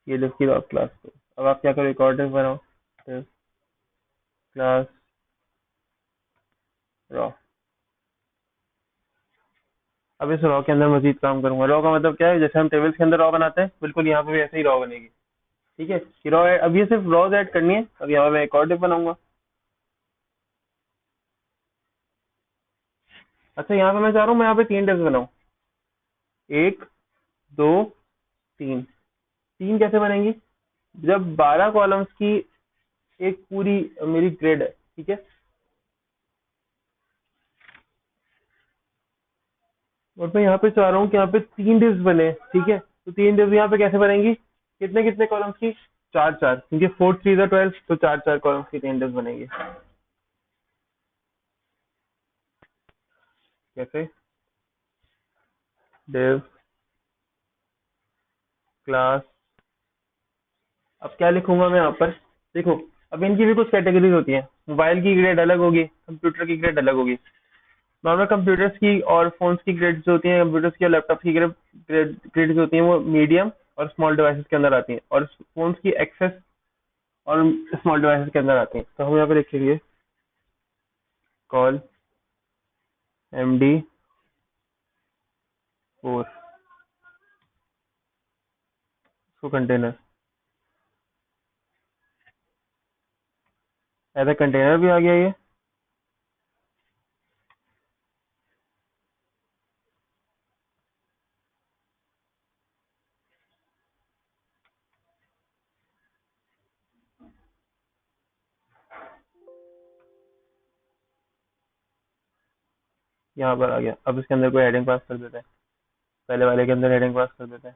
ये डिव की रॉ क्लास को, अब आप क्या करो, एक और डिव बनाओ, डिव क्लास रॉ। अब इस रॉ के अंदर मजीद काम करूंगा। रॉ का मतलब क्या है, जैसे हम टेबल्स के अंदर रॉ बनाते हैं, बिल्कुल यहाँ पे भी ऐसे ही रॉ बनेगी। ठीक है, कि रॉ, अब ये सिर्फ रॉज ऐड करनी है। अब यहाँ पे मैं एक और डिव बनाऊंगा। अच्छा, यहाँ पे मैं चाह रहा हूँ मैं यहाँ पे 3 डिव्स बनाऊँ, 1, 2, 3। तीन कैसे बनेंगी, जब 12 कॉलम्स की एक पूरी मेरी ग्रिड है। ठीक है। और मैं यहाँ पे चाह रहा हूँ कि यहाँ पे 3 डिव्स बने। ठीक है, तो 3 डिव्स यहाँ पे कैसे बनेंगी, कितने कितने कॉलम्स की, 4 4, क्योंकि 4 3 12, तो 4 4 कॉलम्स की 3 डिव्स बनेंगी। कैसे, डिव क्लास, अब क्या लिखूंगा मैं यहाँ पर, देखो अब इनकी भी कुछ कैटेगरीज होती है। मोबाइल की ग्रेड अलग होगी, कंप्यूटर की ग्रेड अलग होगी। नॉर्मल कंप्यूटर्स की और फोन्स की ग्रेड्स जो होती हैं, कंप्यूटर्स की और लैपटॉप की ग्रेड्स जो होती हैं, वो मीडियम और स्मॉल डिवाइसेस के अंदर आती हैं, और फोन्स की एक्सेस और स्मॉल डिवाइसेस के अंदर आती हैं। तो हम यहाँ पे लिखेंगे कॉल MD4 उसको कंटेनर, ऐसा कंटेनर भी आ गया ये। यहाँ पर आ गया। अब इसके अंदर कोई हेडिंग पास कर देते हैं, पहले वाले के अंदर हेडिंग पास कर देते हैं।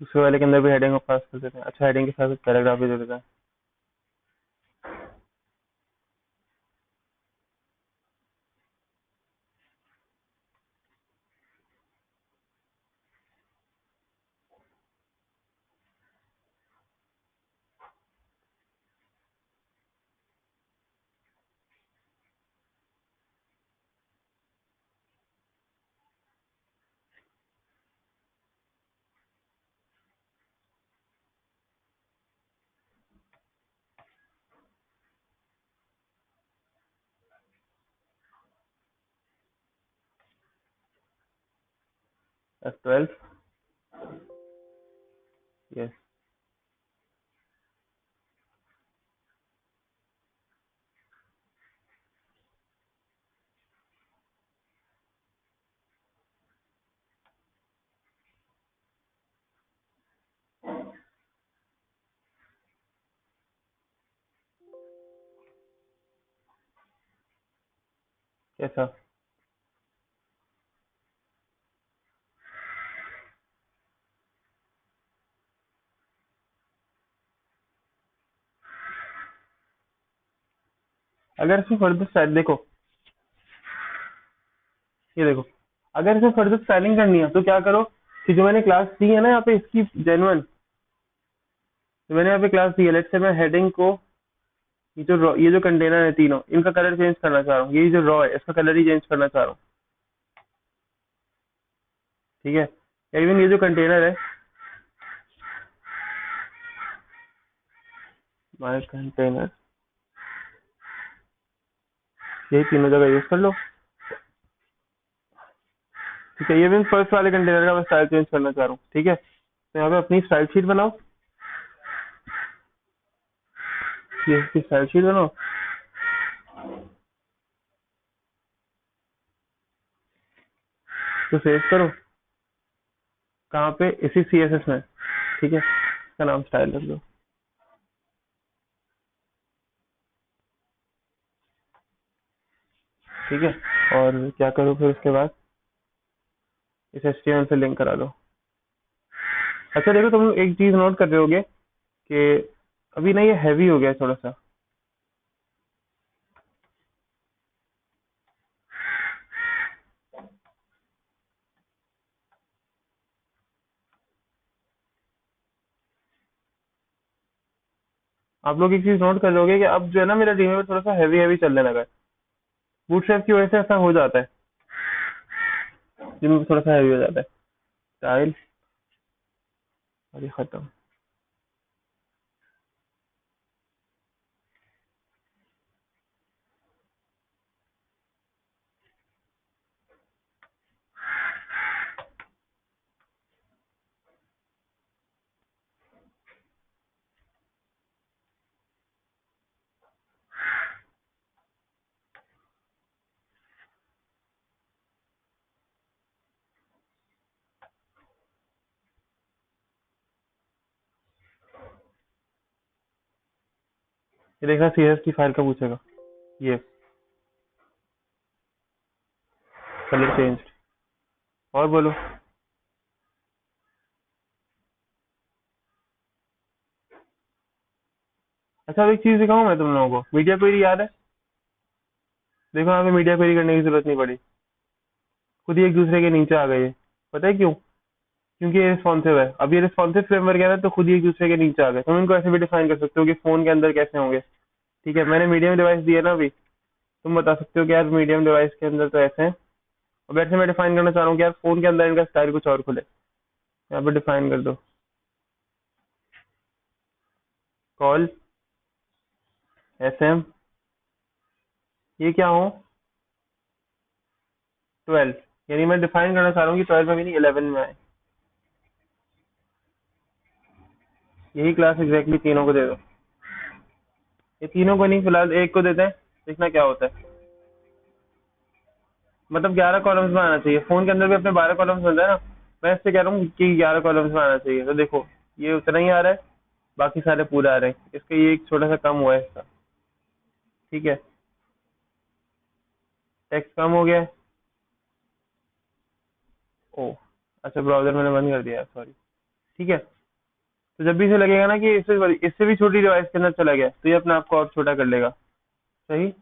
दूसरे वाले के अंदर भी हेडिंग पास कर देते हैं। अच्छा, हेडिंग के साथ पैराग्राफ भी दे देते हैं। F12, yes. कैसा, अगर इसमें फर्दर स्टाइल देखो, ये देखो, अगर इसमें फर्दर स्टाइलिंग करनी है तो क्या करो, कि जो मैंने क्लास दी है ना यहाँ पे इसकी जेन्युइन, तो मैंने यहाँ पे क्लास दी है, लेट्स से मैं हेडिंग को, ये जो कंटेनर है तीनों, इनका कलर चेंज करना चाह रहा हूँ, ये जो रॉ है इसका कलर ही चेंज करना चाह रहा हूँ। ठीक है, इवन ये जो कंटेनर है, माय कंटेनर, यही तीनों जगह यूज कर लो। ठीक है, ये भी फर्स्ट वाले कंटेनर का मैं स्टाइल चेंज करना चाह रहा हूँ। ठीक है, तो यहाँ पे अपनी स्टाइल शीट बनाओ, ये इसकी स्टाइल शीट बनाओ, तो सेव करो कहाँ पे, इसी CSS में। ठीक है, इसका नाम स्टाइल रख दो। ठीक है, और क्या करो फिर उसके बाद, इस HTML से लिंक करा लो। अच्छा देखो, तुम एक चीज नोट कर रहे होगे कि अभी ना ये हैवी हो गया है थोड़ा सा। आप लोग एक चीज नोट कर लोगे कि अब जो है ना, मेरा ड्रीमवीवर थोड़ा सा हैवी हैवी चलने लगा है। बूटस्ट्रैप की वजह से ऐसा हो जाता है, ड्रीमवीवर थोड़ा सा हैवी हो जाता है। स्टाइल, अभी खत्म। ये देखना CSS की फाइल का पूछेगा, ये कलर चेंज। और बोलो। अच्छा, अब एक चीज दिखाऊं मैं तुम लोगों को, मीडिया क्वेरी याद है? देखो यहाँ पे मीडिया क्वेरी करने की जरूरत नहीं पड़ी, खुद ही एक दूसरे के नीचे आ गए ये। पता है क्यों? क्योंकि ये रिस्पॉन्सिव है। अब ये रिस्पॉन्सिव फ्रेमवर्क है ना, तो खुद ही एक दूसरे के नीचे आ गए। तुम इनको ऐसे भी डिफाइन कर सकते हो कि फोन के अंदर कैसे होंगे। ठीक है, मैंने मीडियम डिवाइस दिया ना अभी, तुम बता सकते हो कि यार मीडियम डिवाइस के अंदर तो ऐसे हैं। अब ऐसे मैं डिफाइन करना चाह रहा हूँ कि यार फोन के अंदर इनका स्टाइल कुछ और खुले, यहाँ पे डिफाइन कर दो, कॉल SM, ये क्या हो, 12, यानी मैं डिफाइन करना चाह रहा हूँ कि 12 में भी नहीं, 11 में आए। यही क्लास एग्जैक्टली तीनों को दे दो। ये तीनों को नहीं, फिलहाल एक को देते हैं, देखना क्या होता है। मतलब 11 कॉलम्स में आना चाहिए, फोन के अंदर भी अपने 12 कॉलम्स मिलता है ना, मैं इससे कह रहा हूँ कि 11 कॉलम्स में आना चाहिए। तो देखो, ये उतना ही आ रहा है, बाकी सारे पूरे आ रहे हैं, इसका ये एक छोटा सा कम हुआ है इसका। ठीक है, टेक्स्ट कम हो गया है। ओ, अच्छा ब्राउजर मैंने बंद कर दिया, सॉरी। ठीक है, तो जब भी इसे लगेगा ना कि इससे भी छोटी डिवाइस के अंदर चला गया, तो ये अपने आप को और छोटा कर लेगा। सही।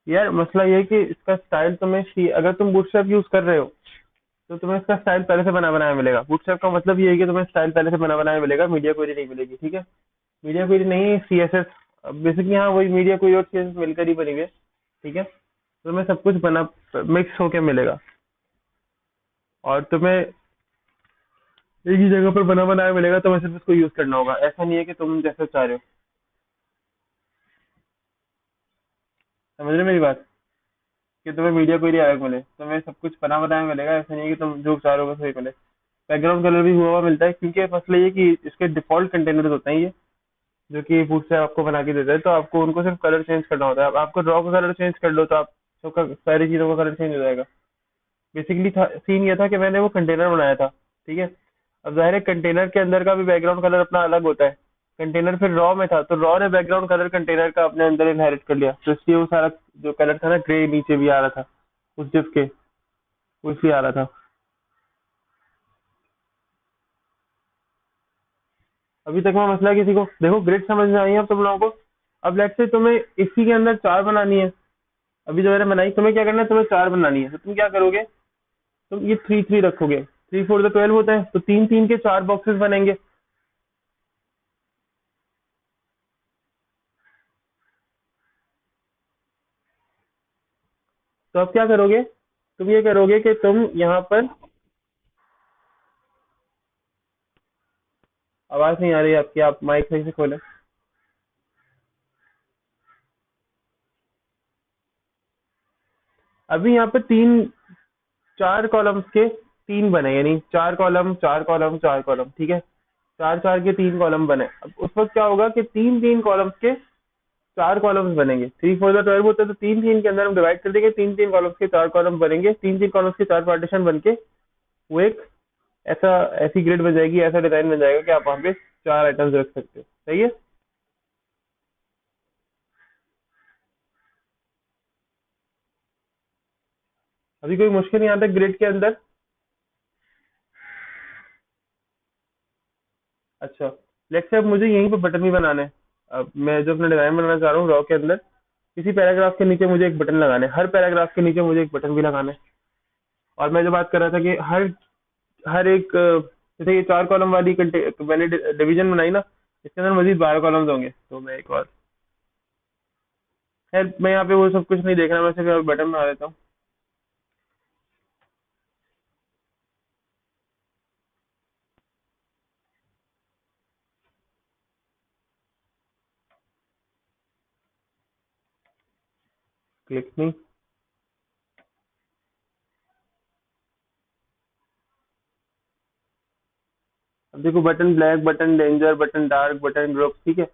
यार मसला ये है कि इसका स्टाइल तुम्हें अगर तुम बूटस्ट्रैप यूज कर रहे हो, तो तुम्हें इसका स्टाइल पहले से बना बनाया मिलेगा। बूटस्ट्रैप का मतलब ये है कि तुम्हें स्टाइल पहले से बना बनाया मिलेगा, मीडिया क्वेरी नहीं मिलेगी। ठीक है, मीडिया क्वेरी नहीं, CSS बेसिकली, हाँ वही मीडिया क्वेरी और CSS मिलकर ही बनी हुई है। ठीक है, तो तुम्हें सब कुछ बना मिक्स होके मिलेगा, और तुम्हें एक ही जगह पर बना बनाया मिलेगा, तुम्हें सिर्फ इसको यूज करना होगा। ऐसा नहीं है कि तुम जैसे चाह रहे हो। समझ रहे हो मेरी बात? कि तुम्हें मीडिया क्वेरी अलग मिले, तुम्हें सब कुछ बना बनाया मिलेगा, ऐसा नहीं है कि तुम जो चाह रहे हो बस वही मिले। बैकग्राउंड कलर भी हुआ हुआ मिलता है, क्योंकि मसला ये कि इसके डिफॉल्ट कंटेनर्स होते हैं ये, जो कि बूटस्ट्रैप आपको बना के देता है, तो आपको उनको सिर्फ कलर चेंज करना होता है। अब आपको ड्रॉ का कलर चेंज कर लो तो आप सबका सारी चीजों का कलर चेंज हो जाएगा। बेसिकली सीन ये था कि मैंने वो कंटेनर बनाया था। ठीक है, अब जाहिर है कंटेनर के अंदर का भी बैकग्राउंड कलर अपना अलग होता है। कंटेनर फिर रॉ में था, तो रॉ ने बैकग्राउंड कलर कंटेनर का अपने अंदर इनहेरिट कर लिया, तो इसलिए वो सारा जो कलर था ना ग्रे नीचे भी आ रहा था उस डिफ के, वो इसलिए आ रहा था। अभी तक मैं मसला किसी को देखो ग्रिड समझ में आई है अब तुम लोगों को। अब लेट्स से तुम्हें इसी के अंदर चार बनानी है, अभी जो मैंने बनाई तुम्हें क्या करना है, तुम्हें चार बनानी है, तो तुम क्या करोगे, तुम ये थ्री थ्री रखोगे, 3 4 12 होता है, तो तीन तीन के चार बॉक्सेस बनेंगे। तो अब क्या करोगे, तुम ये करोगे कि तुम यहाँ पर, आवाज नहीं आ रही है आपकी, आप माइक सही से खोलें। अभी यहाँ पर तीन, चार कॉलम्स के तीन बने, यानी चार कॉलम चार कॉलम चार कॉलम, ठीक है, चार चार के तीन कॉलम बने। अब उस वक्त क्या होगा कि तीन तीन कॉलम्स के चार कॉलम्स बनेंगे, 3 4 12 होता है, तो तीन तीन के अंदर हम डिवाइड कर देंगे, तीन तीन कॉलम्स के चार कॉलम बनेंगे, तीन तीन कॉलम्स के चार पार्टीशन बन के वो एक ऐसा, ऐसी ग्रिड बन जाएगी, ऐसा डिजाइन बन जाएगा कि आप वहां पे चार आइटम्स रख सकते हो। सही है। अभी कोई मुश्किल नहीं आता ग्रिड के अंदर। अच्छा, लेट्स से अब मुझे यहीं पे बटन भी बनाने हैं। अब मैं जो अपना डिजाइन बनाना चाह रहा हूँ रॉ के अंदर, किसी पैराग्राफ के नीचे मुझे एक बटन लगाना है, हर पैराग्राफ के नीचे मुझे एक बटन भी लगाना है। और मैं जो बात कर रहा था कि हर हर एक जैसे ये चार कॉलम वाली मैंने डिवीजन बनाई ना, इसके अंदर मजीद 12 कॉलम्स होंगे, तो मैं एक और, खैर मैं यहाँ पे वो सब कुछ नहीं देख रहा, मैं सिर्फ बटन बना देता हूँ। क्लिक नहीं। अब देखो button black, button danger, button dark, button group, ठीक है,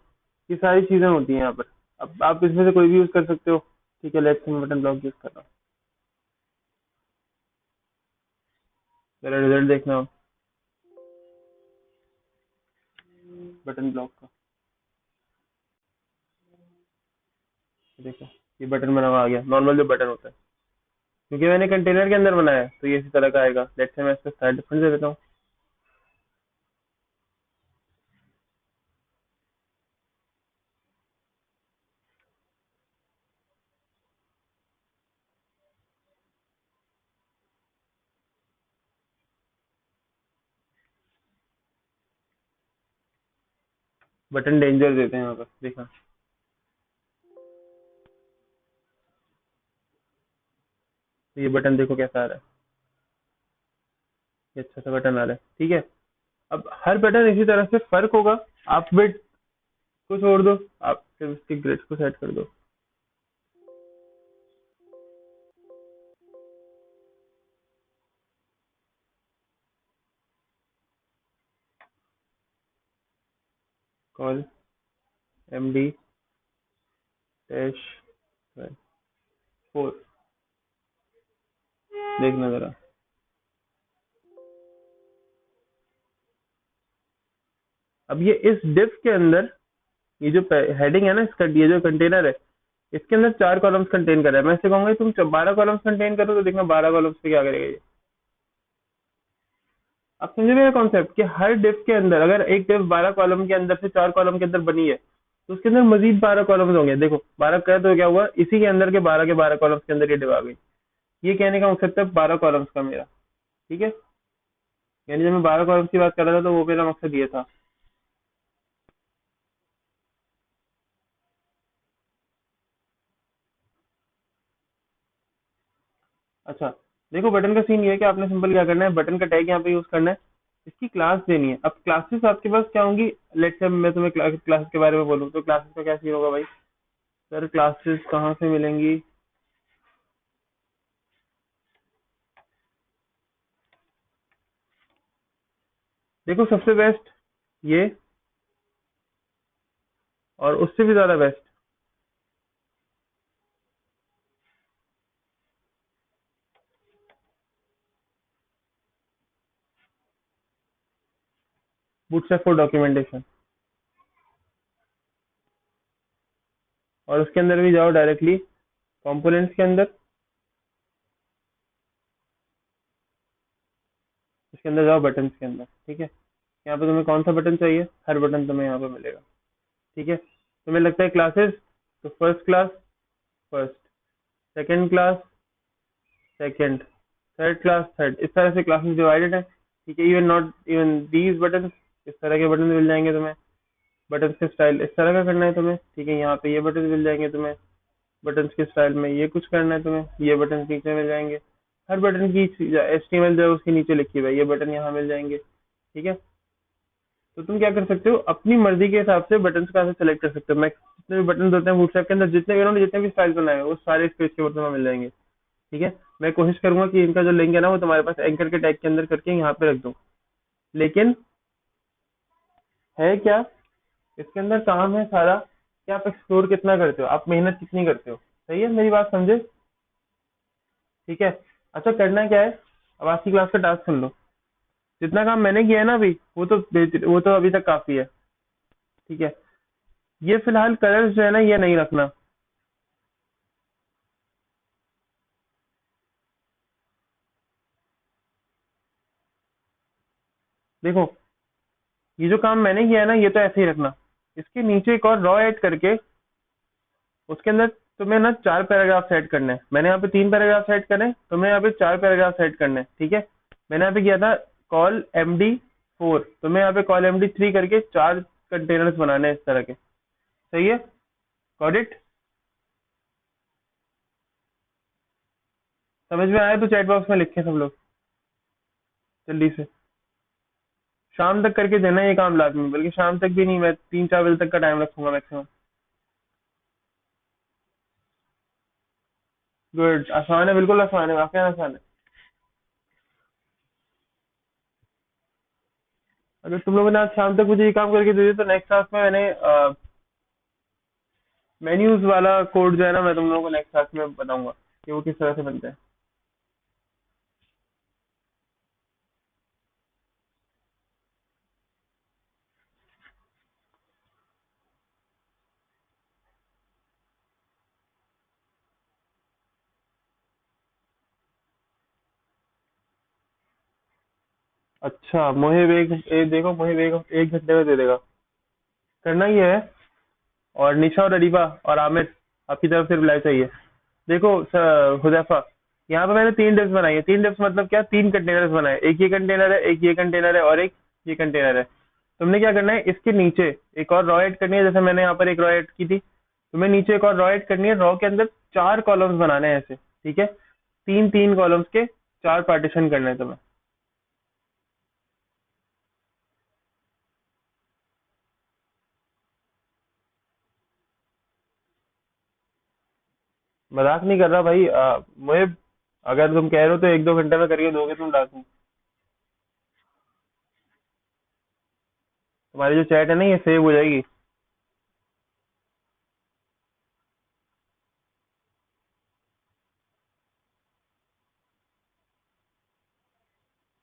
ये सारी चीजें होती हैं यहाँ पर। अब आप इसमें से कोई भी यूज कर सकते हो। ठीक है, लेट्स मैं बटन ब्लॉक यूज कर रहा हूँ, मेरा रिजल्ट देखना हो बटन ब्लॉक का। देखो ये बटन बना हुआ आ गया, नॉर्मल जो बटन होता है, क्योंकि मैंने कंटेनर के अंदर बनाया है तो ये इसी तरह का आएगा। लेट्स से मैं इसका स्टाइल डिफरेंस दे देता हूँ। बटन डेंजर देते हैं यहाँ पर, देखा। तो ये बटन देखो कैसा आ रहा है, ये अच्छा सा बटन आ रहा है, ठीक है। अब हर बटन इसी तरह से फर्क होगा। आप बिट को छोड़ दो, आप सिर्फ इसके ग्रिड को सेट कर दो। कॉल MD डैश 4, देखना जरा। अब ये इस डिफ के अंदर, ये जो हेडिंग है ना इसका, ये जो कंटेनर है, इसके अंदर चार कॉलम्स कंटेन कर रहा है। मैं इससे कहूंगा तुम 12 कॉलम्स कंटेन करो, तो देखना 12 कॉलम्स पे क्या करेगा ये। आप समझे मेरा कॉन्सेप्ट कि हर डिफ के अंदर, अगर एक डिफ 12 कॉलम के अंदर से चार कॉलम के अंदर बनी है, तो उसके अंदर मजीद 12 कॉलम्स होंगे। देखो 12 का, तो क्या हुआ, इसी के अंदर के 12 कॉलम्स के अंदर ये डिव आ गई। ये कहने का मकसद था 12 कॉलम्स का मेरा, ठीक है। यानी जब मैं 12 कॉलम्स की बात कर रहा था तो वो मेरा मकसद ये था। अच्छा, देखो बटन का सीन ये है कि आपने सिंपल क्या करना है, बटन का टैग यहाँ पे यूज करना है, इसकी क्लास देनी है। अब क्लासेस आपके पास क्या होंगी, लेट्स से मैं तुम्हें क्लासेस के बारे में बोलूँ तो क्लासेस का क्या सीन होगा भाई। सर क्लासेस कहाँ से मिलेंगी। देखो सबसे बेस्ट ये, और उससे भी ज्यादा बेस्ट बूटस्ट्रैप फॉर डॉक्यूमेंटेशन। और उसके अंदर भी जाओ डायरेक्टली कंपोनेंट्स के अंदर। उसके अंदर जाओ बटन्स के अंदर, ठीक है। यहाँ पे तुम्हें कौन सा बटन चाहिए, हर बटन तुम्हें यहाँ पे मिलेगा, ठीक है। तुम्हें लगता है क्लासेस, तो first class first, second class second, third class third, इस तरह से क्लासेस डिवाइडेड है, ठीक है। Even not even these button, इस तरह के बटन मिल जाएंगे तुम्हें। बटन के स्टाइल इस तरह का करना है तुम्हें, ठीक है। यहाँ पे ये बटन मिल जाएंगे तुम्हें, बटन के स्टाइल में ये कुछ करना है तुम्हें, ये बटन नीचे मिल जाएंगे। हर बटन की HTML जो है उसके नीचे लिखी हुई है, ये बटन यहाँ मिल जाएंगे, ठीक है। तो तुम क्या कर सकते हो, अपनी मर्जी के हिसाब से बटन का सेलेक्ट कर सकते हो। मैं जितने भी बटन होते हैं बूटस्ट्रैप के अंदर, जितने भी उन्होंने जितने भी स्टाइल बनाए हैं, वो सारे इस पेज के ऊपर तुम्हें मिल जाएंगे, ठीक है। मैं कोशिश करूंगा कि इनका जो लिंक है ना वो तुम्हारे पास एंकर के टैग के अंदर करके यहाँ पे रख दूं। लेकिन है क्या, इसके अंदर काम है सारा कि आप एक्सप्लोर कितना करते हो, आप मेहनत कितनी करते हो। सही है, मेरी बात समझे, ठीक है। अच्छा करना क्या है, अब आज की क्लास का टास्क सुन लो। जितना काम मैंने किया है ना अभी, वो तो अभी तक काफी है, ठीक है। ये फिलहाल कलर्स जो है ना ये नहीं रखना। देखो, ये जो काम मैंने किया है ना ये तो ऐसे ही रखना। इसके नीचे एक और रॉ ऐड करके उसके अंदर तुम्हें ना 4 पैराग्राफ ऐड करने हैं। मैंने यहाँ पे 3 पैराग्राफ ऐड करने हैं, तुम्हें यहाँ पे 4 पैराग्राफ ऐड करने हैं, ठीक है। मैंने यहाँ पे किया था कॉल MD4, तुम्हें यहाँ पे कॉल MD3 करके 4 कंटेनर्स बनाने हैं इस तरह के। सही है, गॉट इट। समझ में आया तो चैट बॉक्स में लिखे सब लोग जल्दी से। शाम तक करके देना ये काम लाजमी, बल्कि शाम तक भी नहीं, मैं 3-4 बजे तक का टाइम रखूंगा मैक्सिमम। गुड, आसान है, बिल्कुल आसान है, वाकई आसान है। अगर तुम लोगों ने आज शाम तक मुझे ये काम करके दे दिया तो नेक्स्ट क्लास में मैंने मेन्यूज वाला कोड जो है ना मैं तुम लोगों को नेक्स्ट क्लास में बताऊंगा कि वो किस तरह से बनते हैं। अच्छा, मुहिब देखो, मुहिब एक घंटे में दे देगा। करना ही है। और निशा और अरीबा और आमिर, आपकी तरफ से रिप्लाई चाहिए। देखो हुदैफा, यहाँ पे मैंने 3 डिप्स बनाई है। 3 डिप्स मतलब क्या, 3 कंटेनर्स बनाए, एक ये कंटेनर है, एक ये कंटेनर है और एक ये कंटेनर है। तुमने क्या करना है, इसके नीचे एक और रॉ ऐड करनी है, जैसे मैंने यहाँ पर एक रॉ ऐड की थी। तुम्हें नीचे एक और रॉ ऐड करनी है, रॉ के अंदर 4 कॉलम्स बनाने हैं ऐसे, ठीक है। 3-3 कॉलम्स के 4 पार्टीशन करने हैं तुम्हें। मजाक नहीं कर रहा भाई, मुझे, अगर तुम कह रहे हो तो 1-2 घंटे में करके दोगे तुम डाकू। तुम्हारी जो चैट है ना ये सेव हो जाएगी,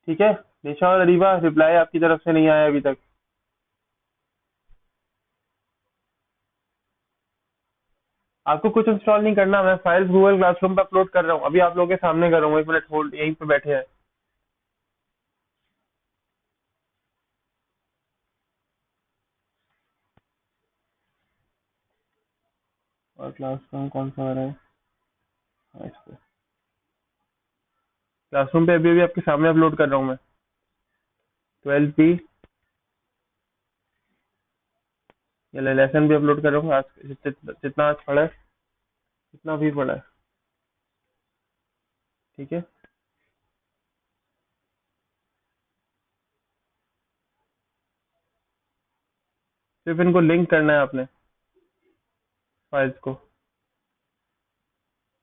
ठीक है। निशा और अरीबा, रिप्लाई आपकी तरफ से नहीं आया अभी तक। आपको कुछ इंस्टॉल नहीं करना, मैं फाइल्स गूगल क्लासरूम पे अपलोड कर रहा हूँ, अभी आप लोगों के सामने कर रहा हूँ। 1 मिनट होल्ड, यहीं पे बैठे हैं। और क्लासरूम कौन सा आ रहा है, हाँ, इस पे क्लासरूम पे अभी अभी आपके सामने अपलोड कर रहा हूँ मैं। 12P, ये लेसन भी अपलोड कर रहा हूँ आज, जितना आज पढ़ा है, जितना भी पढ़ा है, ठीक है। सिर्फ इनको लिंक करना है आपने, फाइल्स को।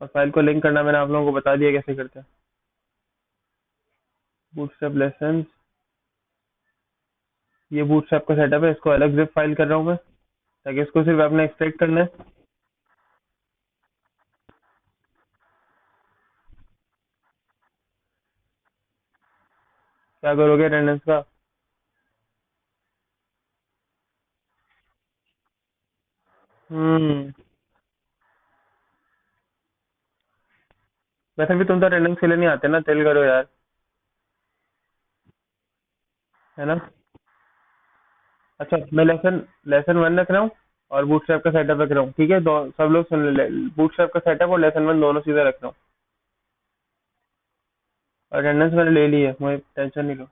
और फाइल को लिंक करना मैंने आप लोगों को बता दिया कैसे करते हैं। बूटस्ट्रैप लेसन, ये बूटस्ट्रैप का सेटअप है, इसको अलग जिप फाइल कर रहा हूँ मैं, ताकि इसको सिर्फ आपने एक्सट्रैक्ट करना है। क्या करोगे अटेंडेंस का, हम्म वैसे भी तुम तो अटेंडेंस के लिए नहीं आते ना, चिल करो यार। है ना। अच्छा, मैं लेसन लेसन वन रख रहा हूँ और बूटस्ट्रैप का सेटअप रख रहा हूँ, ठीक है। दो सब लोग सुन ले, बूटस्ट्रैप का सेटअप और लेसन वन दोनों चीजें रख रहा हूँ। अटेंडेंस मैंने ले ली है, मुझे टेंशन नहीं लो।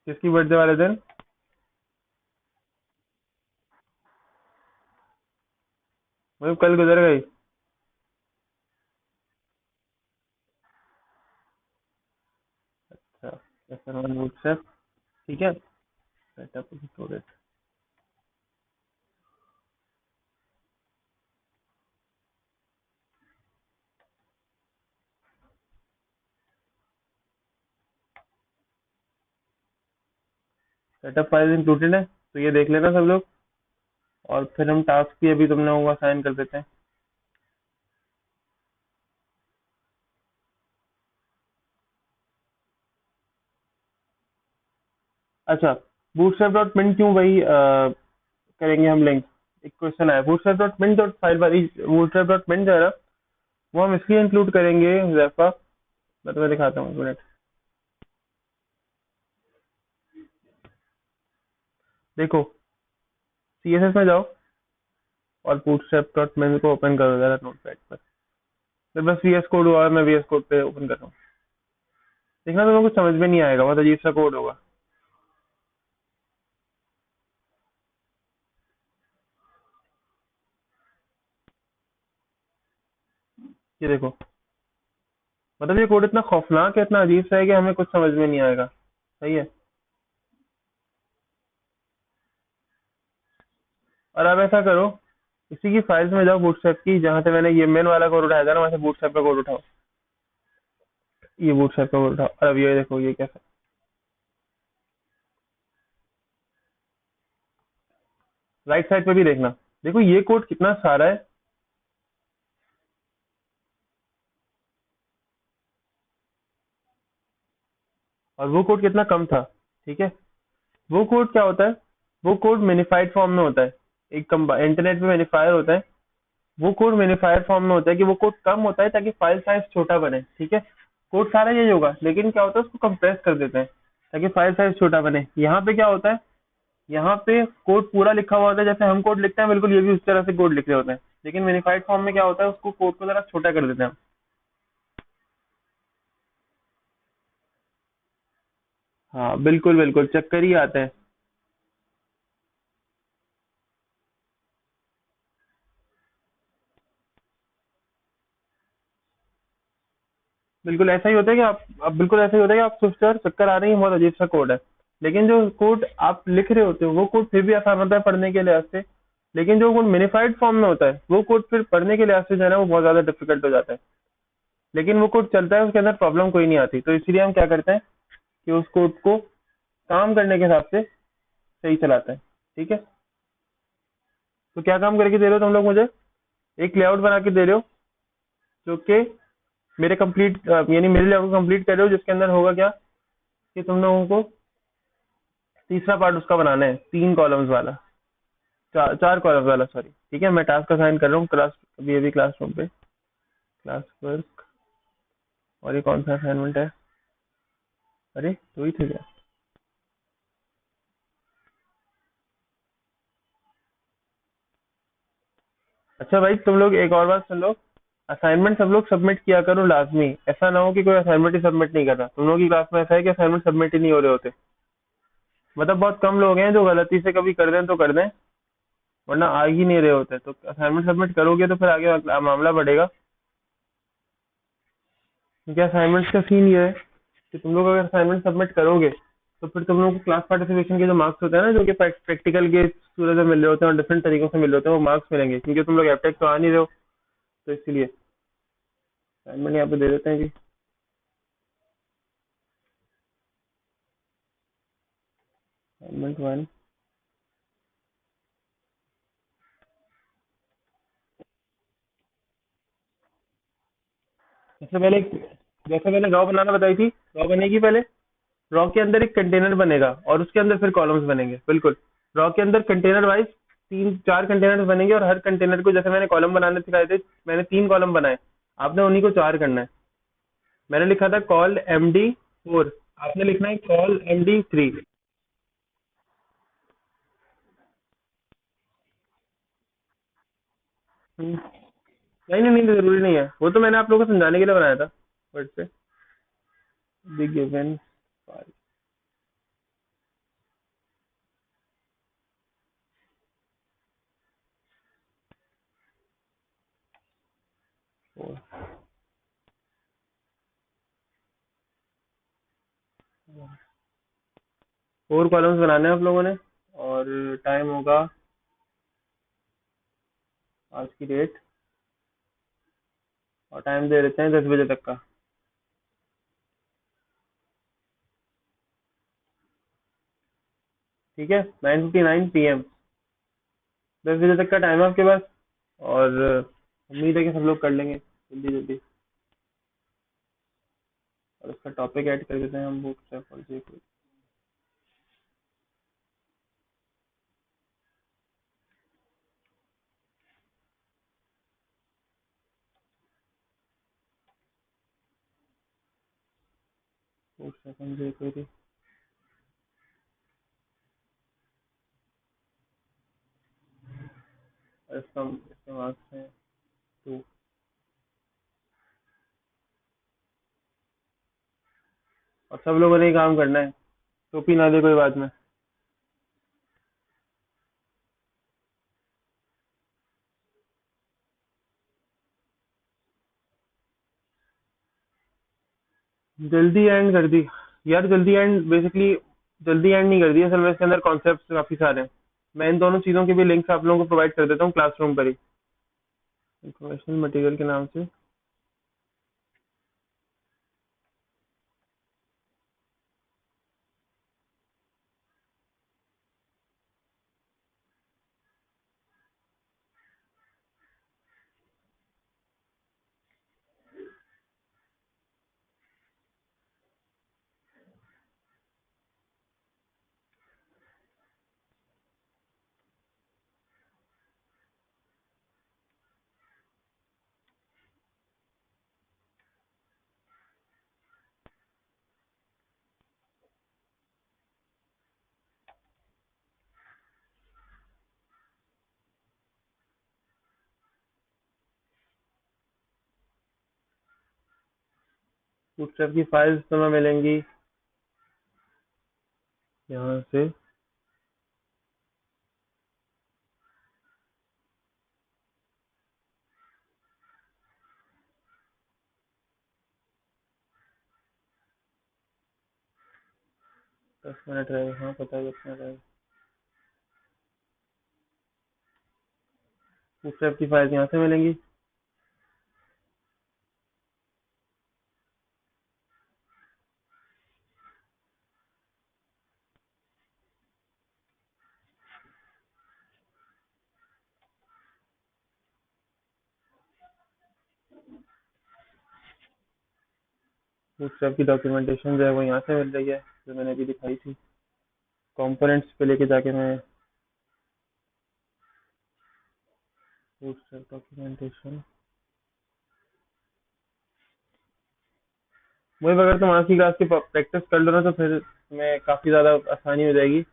किसकी बर्थडे वाले दिन? मुझे कल गुजर गई। अच्छा, लेसन वन बूटस्ट्रैप, ठीक है। Setup storage. Setup file included है, तो ये देख लेना सब लोग। और फिर हम टास्क भी अभी तुम लोगों को असाइन कर देते हैं। अच्छा, बूटस्ट्रैप डॉट मिन क्यों वही करेंगे हम लिंक? एक क्वेश्चन आया, bootstrap dot min dot file वाली बूटस्ट्रैप डॉट मिन जो है ना, वो हम इसलिए इंक्लूड करेंगे जैफा। मैं तुम्हें दिखाता हूँ, एक मिनट। देखो, सीएसएस में जाओ और बूटस्ट्रैप डॉट मिन को ओपन करो जरा नोटपैड पर। फिर बस वीएस कोड हुआ है, मैं वीएस कोड पे ओपन कर रहा हूँ। देखना तुम्हें कुछ समझ में नहीं आएगा, बहुत अजीब सा कोड होगा। ये देखो, मतलब ये कोड इतना खौफनाक है, इतना अजीब सा है कि हमें कुछ समझ में नहीं आएगा। सही है। और अब ऐसा करो, इसी की फाइल्स में जाओ बूटस्ट्रैप की, जहाँ से मैंने ये मेन वाला कोड उठाया था ना, वहाँ से बूटस्ट्रैप का कोड उठाओ। ये बूटस्ट्रैप का कोड उठाओ और अब ये देखो ये कैसा। राइट साइड पे भी देखना। देखो ये कोड कितना सारा है, और वो कोड कितना कम था। ठीक है। वो कोड क्या होता है? वो कोड मिनिफाइड फॉर्म में होता है। एक इंटरनेट पे मिनिफायर होता है। वो कोड मिनिफायर फॉर्म में होता है कि वो कोड कम होता है ताकि फाइल साइज छोटा बने, ठीक है। कोड सारा यही होगा, लेकिन क्या होता है उसको कंप्रेस कर देते हैं ताकि फाइल साइज छोटा बने। यहाँ पे क्या होता है, यहाँ पे कोड पूरा लिखा हुआ होता है, जैसे हम कोड लिखते हैं बिल्कुल ये भी उस तरह से कोड लिख रहे होते हैं। लेकिन मिनिफाइड फॉर्म में क्या होता है, उसको कोड को जरा छोटा कर देते हैं हम। हाँ बिल्कुल बिल्कुल, चक्कर ही आते हैं। बिल्कुल ऐसा ही होता है कि आप, अब बिल्कुल ऐसा ही होता है कि आप सोचते हो यार चक्कर आ रही है, बहुत अजीब सा कोड है। लेकिन जो कोड आप लिख रहे होते हो वो कोड फिर भी आसान होता है पढ़ने के लिहाज से। लेकिन जो कोड मिनिफाइड फॉर्म में होता है वो कोड फिर पढ़ने के लिहाज से जो है ना, वो बहुत ज्यादा डिफिकल्ट हो जाता है। लेकिन वो कोड चलता है, उसके अंदर प्रॉब्लम कोई नहीं आती, तो इसलिए हम क्या करते हैं कि उस कोड को काम करने के हिसाब से सही चलाते हैं। ठीक है। तो क्या काम करके दे रहे हो तुम लोग मुझे? एक लेआउट बना के दे रहे हो जो कि मेरे कंप्लीट यानी मेरे लेआउट को कंप्लीट कर रहे हो, जिसके अंदर होगा क्या कि तुम लोगों को तीसरा पार्ट उसका बनाना है, 3 कॉलम्स वाला, 4 कॉलम्स वाला, सॉरी। ठीक है, मैं टास्क असाइन कर रहा हूँ क्लास, अभी क्लासरूम पे क्लास वर्क। और ये कौन सा असाइनमेंट है? अरे तो ही थे क्या? अच्छा भाई, तुम लोग एक और बात सुन लो। असाइनमेंट सब लोग सबमिट किया करो लाजमी। ऐसा ना हो कि कोई असाइनमेंट ही सबमिट नहीं कर रहा। तुम लोगों की क्लास में ऐसा है कि असाइनमेंट सबमिट ही नहीं हो रहे होते। मतलब बहुत कम लोग हैं जो गलती से कभी कर दें तो कर दें, वरना आ ही नहीं रहे होते। तो असाइनमेंट सबमिट करोगे तो फिर आगे मामला बढ़ेगा। क्योंकि असाइनमेंट का सीन ये है कि तुम लोग अगर असाइनमेंट सबमिट करोगे तो फिर तुम लोगों को क्लास पार्टिसिपेशन के जो मार्क्स होते हैं ना, जो कि प्रैक्टिकल के सूरज में मिल रहे होते हैं और डिफरेंट तरीकों से मिल रहे होते हैं, वो मार्क्स मिलेंगे। क्योंकि तुम लोग एपटेक तो आ नहीं रहे हो, तो इसलिए असाइनमेंट यहाँ पे दे देते हैं जी। Assignment one. सबसे पहले, जैसे मैंने गाँव बनाना बताई थी, गाँव बनेगी पहले। रॉ के अंदर एक कंटेनर बनेगा और उसके अंदर फिर कॉलम्स बनेंगे, बिल्कुल। रॉ के अंदर कंटेनर वाइज 3 4 कंटेनर बनेंगे, और हर कंटेनर को जैसे मैंने कॉलम बनाने सिखाए थे, मैंने 3 कॉलम बनाए, आपने उन्हीं को 4 करना है। मैंने लिखा था कॉल MD4, आपने लिखना है कॉल MD3। नहीं नहीं नहीं, जरूरी नहीं है, वो तो मैंने आप लोगों को समझाने के लिए बनाया था वर्ड पे। द गिवन फोर कॉलम्स बनाने हैं आप लोगों ने। और टाइम होगा आज की डेट, और टाइम दे देते हैं 10 बजे तक का। ठीक है, 9:59 PM, 10 बजे तक का टाइम है आपके पास। और उम्मीद है कि सब लोग कर लेंगे जल्दी जल्दी। और उसका टॉपिक ऐड कर देते हैं हम, बुक से पढ़ के। बुक से पढ़ के। और इसका मार्क्स है 2। और सब लोगों ने ही काम करना है, टोपी ना दे कोई बात में। जल्दी एंड कर दी यार, जल्दी एंड बेसिकली, जल्दी एंड नहीं कर दी असल में, इसके अंदर कॉन्सेप्ट काफी सारे हैं। मैं इन दोनों चीजों के भी लिंक्स आप लोगों को प्रोवाइड कर देता हूँ क्लासरूम पर ही, इंफॉर्मेशनल मटेरियल के नाम से। बूटस्ट्रैप की फाइल्स तुम्हें मिलेंगी यहाँ से। 10 मिनट रहेगा, हाँ पता है, 10 मिनट रहेगा। बूटस्ट्रैप की फाइल्स यहाँ से मिलेंगी। बूटस्ट्रैप की डॉक्यूमेंटेशन जो है वो यहाँ से मिल रही है, जो मैंने अभी दिखाई थी। कंपोनेंट्स पे लेके जाके मैं, बूटस्ट्रैप डॉक्यूमेंटेशन, वही अगर तुम आज की क्लास की प्रैक्टिस कर लो ना, तो फिर मैं काफ़ी ज़्यादा आसानी हो जाएगी।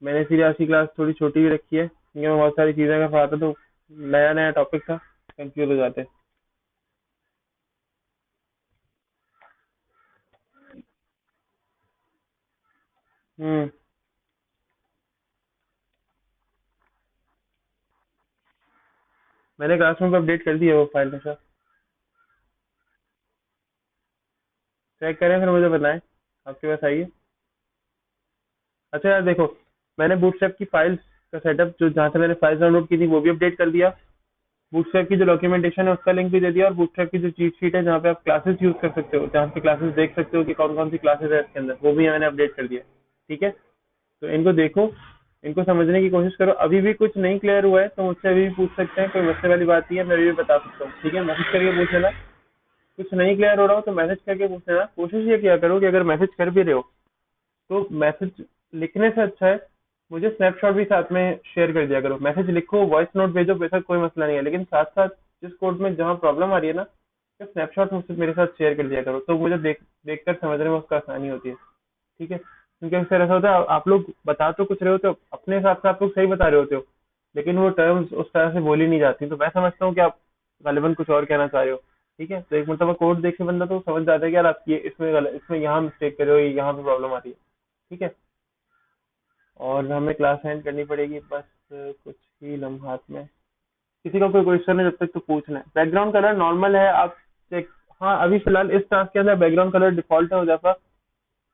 मैंने इसीलिए आज की क्लास थोड़ी छोटी भी रखी है, क्योंकि मैं बहुत सारी चीज़ें का पढ़ाता, तो नया नया टॉपिक था, कंफ्यूज हो जाते। हम्म। मैंने क्लासरूम पे अपडेट कर दिया वो फाइल में सर, चेक करें फिर मुझे बताएं, आपके पास आइए। अच्छा यार देखो, मैंने बूटस्ट्रैप की फाइल्स का सेटअप, जो जहाँ से मैंने फाइल्स डाउनलोड की थी वो भी अपडेट कर दिया। बूटस्ट्रैप की जो डॉक्यूमेंटेशन है उसका लिंक भी दे दिया, और बूटस्ट्रैप की जो चीट शीट है जहाँ पे आप क्लासेस यूज कर सकते हो, जहाँ पे क्लासेस देख सकते हो कि कौन कौन सी क्लासेस है इसके अंदर, वो भी मैंने अपडेट कर दिया। ठीक है, तो इनको देखो, इनको समझने की कोशिश करो। अभी भी कुछ नहीं क्लियर हुआ है तो मुझसे अभी भी पूछ सकते हैं, कोई मसले वाली बात नहीं है, मैं अभी भी बता सकता हूँ। ठीक है, मैसेज करके पूछ लेना। कुछ नहीं क्लियर हो रहा हो तो मैसेज करके पूछ लेना। कोशिश ये किया करो कि अगर मैसेज कर भी रहे हो तो मैसेज लिखने से अच्छा है मुझे स्नैपशॉट भी साथ में शेयर कर दिया करो। मैसेज लिखो, वॉइस नोट भेजो, बेशक कोई मसला नहीं है, लेकिन साथ साथ जिस कोड में जहाँ प्रॉब्लम आ रही है ना, स्नैपशॉट मुझसे मेरे साथ शेयर कर दिया करो, तो मुझे देख कर समझने में उसका आसानी होती है। ठीक है, क्योंकि अक्सर ऐसा होता है आप लोग बता तो कुछ रहे होते हो, अपने हिसाब से आप लोग सही बता रहे होते हो, लेकिन वो टर्म्स उस तरह से बोली नहीं जाती, तो मैं समझता हूँ कि आप गालिबन कुछ और कहना चाह रहे हो। ठीक है, तो एक मतलब कोड देख के बंदा तो समझ जाता है कि यार आप ये इसमें गलत, इसमें यहाँ मिस्टेक कर रहे हो, यहाँ पे प्रॉब्लम आ रही है। ठीक है, और हमें क्लास एंड करनी पड़ेगी बस कुछ ही लम्हात में। किसी का कोई क्वेश्चन है जब तक तो पूछ लें। बैकग्राउंड कलर नॉर्मल है, आप चेक। हाँ, अभी फिलहाल इस टास्क के अंदर बैकग्राउंड कलर डिफॉल्ट है हो जाता,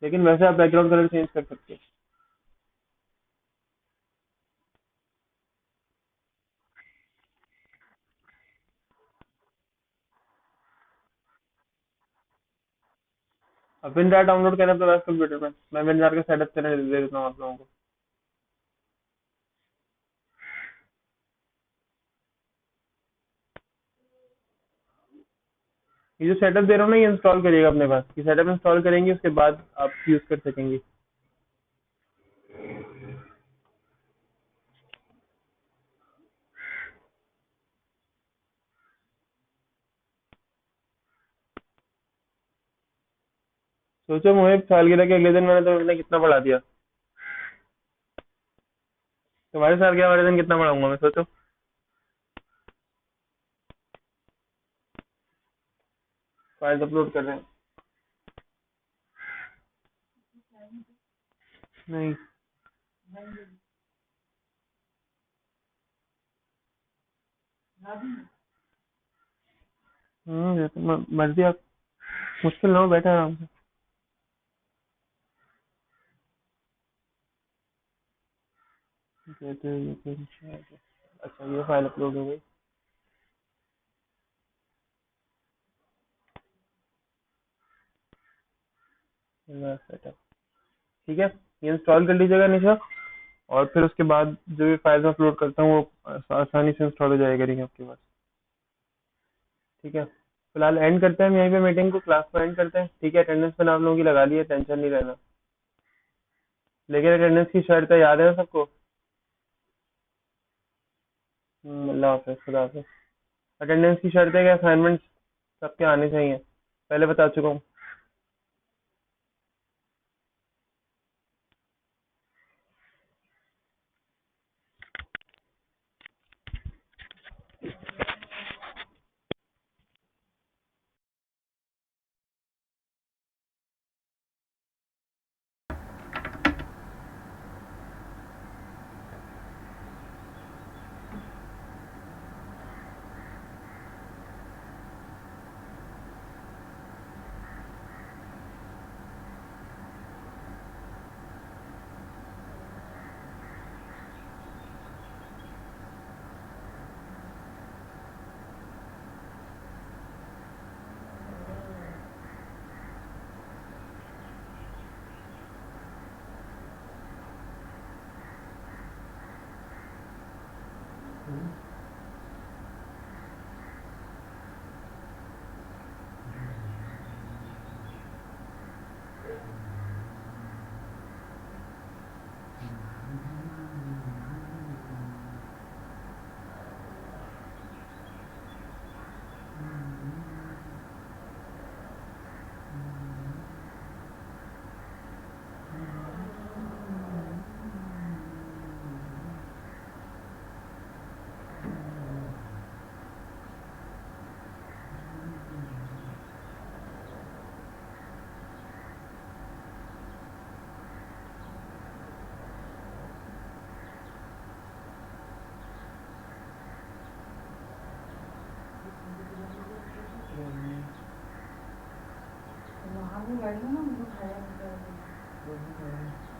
लेकिन वैसे आप बैकग्राउंड कलर चेंज कर सकते हैं। अब विनरार डाउनलोड करें तो बस कंप्यूटर में मैं विनरार का सेटअप करने दे देता हूँ आप लोगों को। ये जो सेटअप दे रहा हूँ ना, ये इंस्टॉल करिएगा अपने पास। ये सेटअप इंस्टॉल करेंगे, उसके बाद आप यूज कर सकेंगे। सोचो मुझे सालगिरह के अगले दिन मैंने कितना बढ़ा दिया। तुम्हारे सालगिरह वाले दिन कितना बढ़ाऊंगा मैं, सोचो। फाइल अपलोड कर रहे हैं। नहीं। जैसे मर्जी आप। मुश्किल ना हो, बैठे आराम से। कहते हैं ये अच्छा, ये फाइल अपलोड हो गई। सेटअप। ठीक है, ये इंस्टॉल कर लीजिएगा निशा, और फिर उसके बाद जो भी फाइल अपलोड करता हूँ वो आसानी से इंस्टॉल हो जाएगा करेंगे आपके पास। ठीक है, फिलहाल एंड करते हैं हम यहीं पे मीटिंग को, क्लास को एंड करते हैं। ठीक है, अटेंडेंस मैंने आप लोगों की लगा ली है, टेंशन नहीं रहना। लेकिन अटेंडेंस की शर्त है, याद है ना सबको? अल्लाह हाफिज, खुदा हाफिज। अटेंडेंस की शर्त है कि असाइनमेंट सबके आने चाहिए, पहले बता चुका हूँ। वहाँ भी बैठ लो ना, उनको खाया नहीं।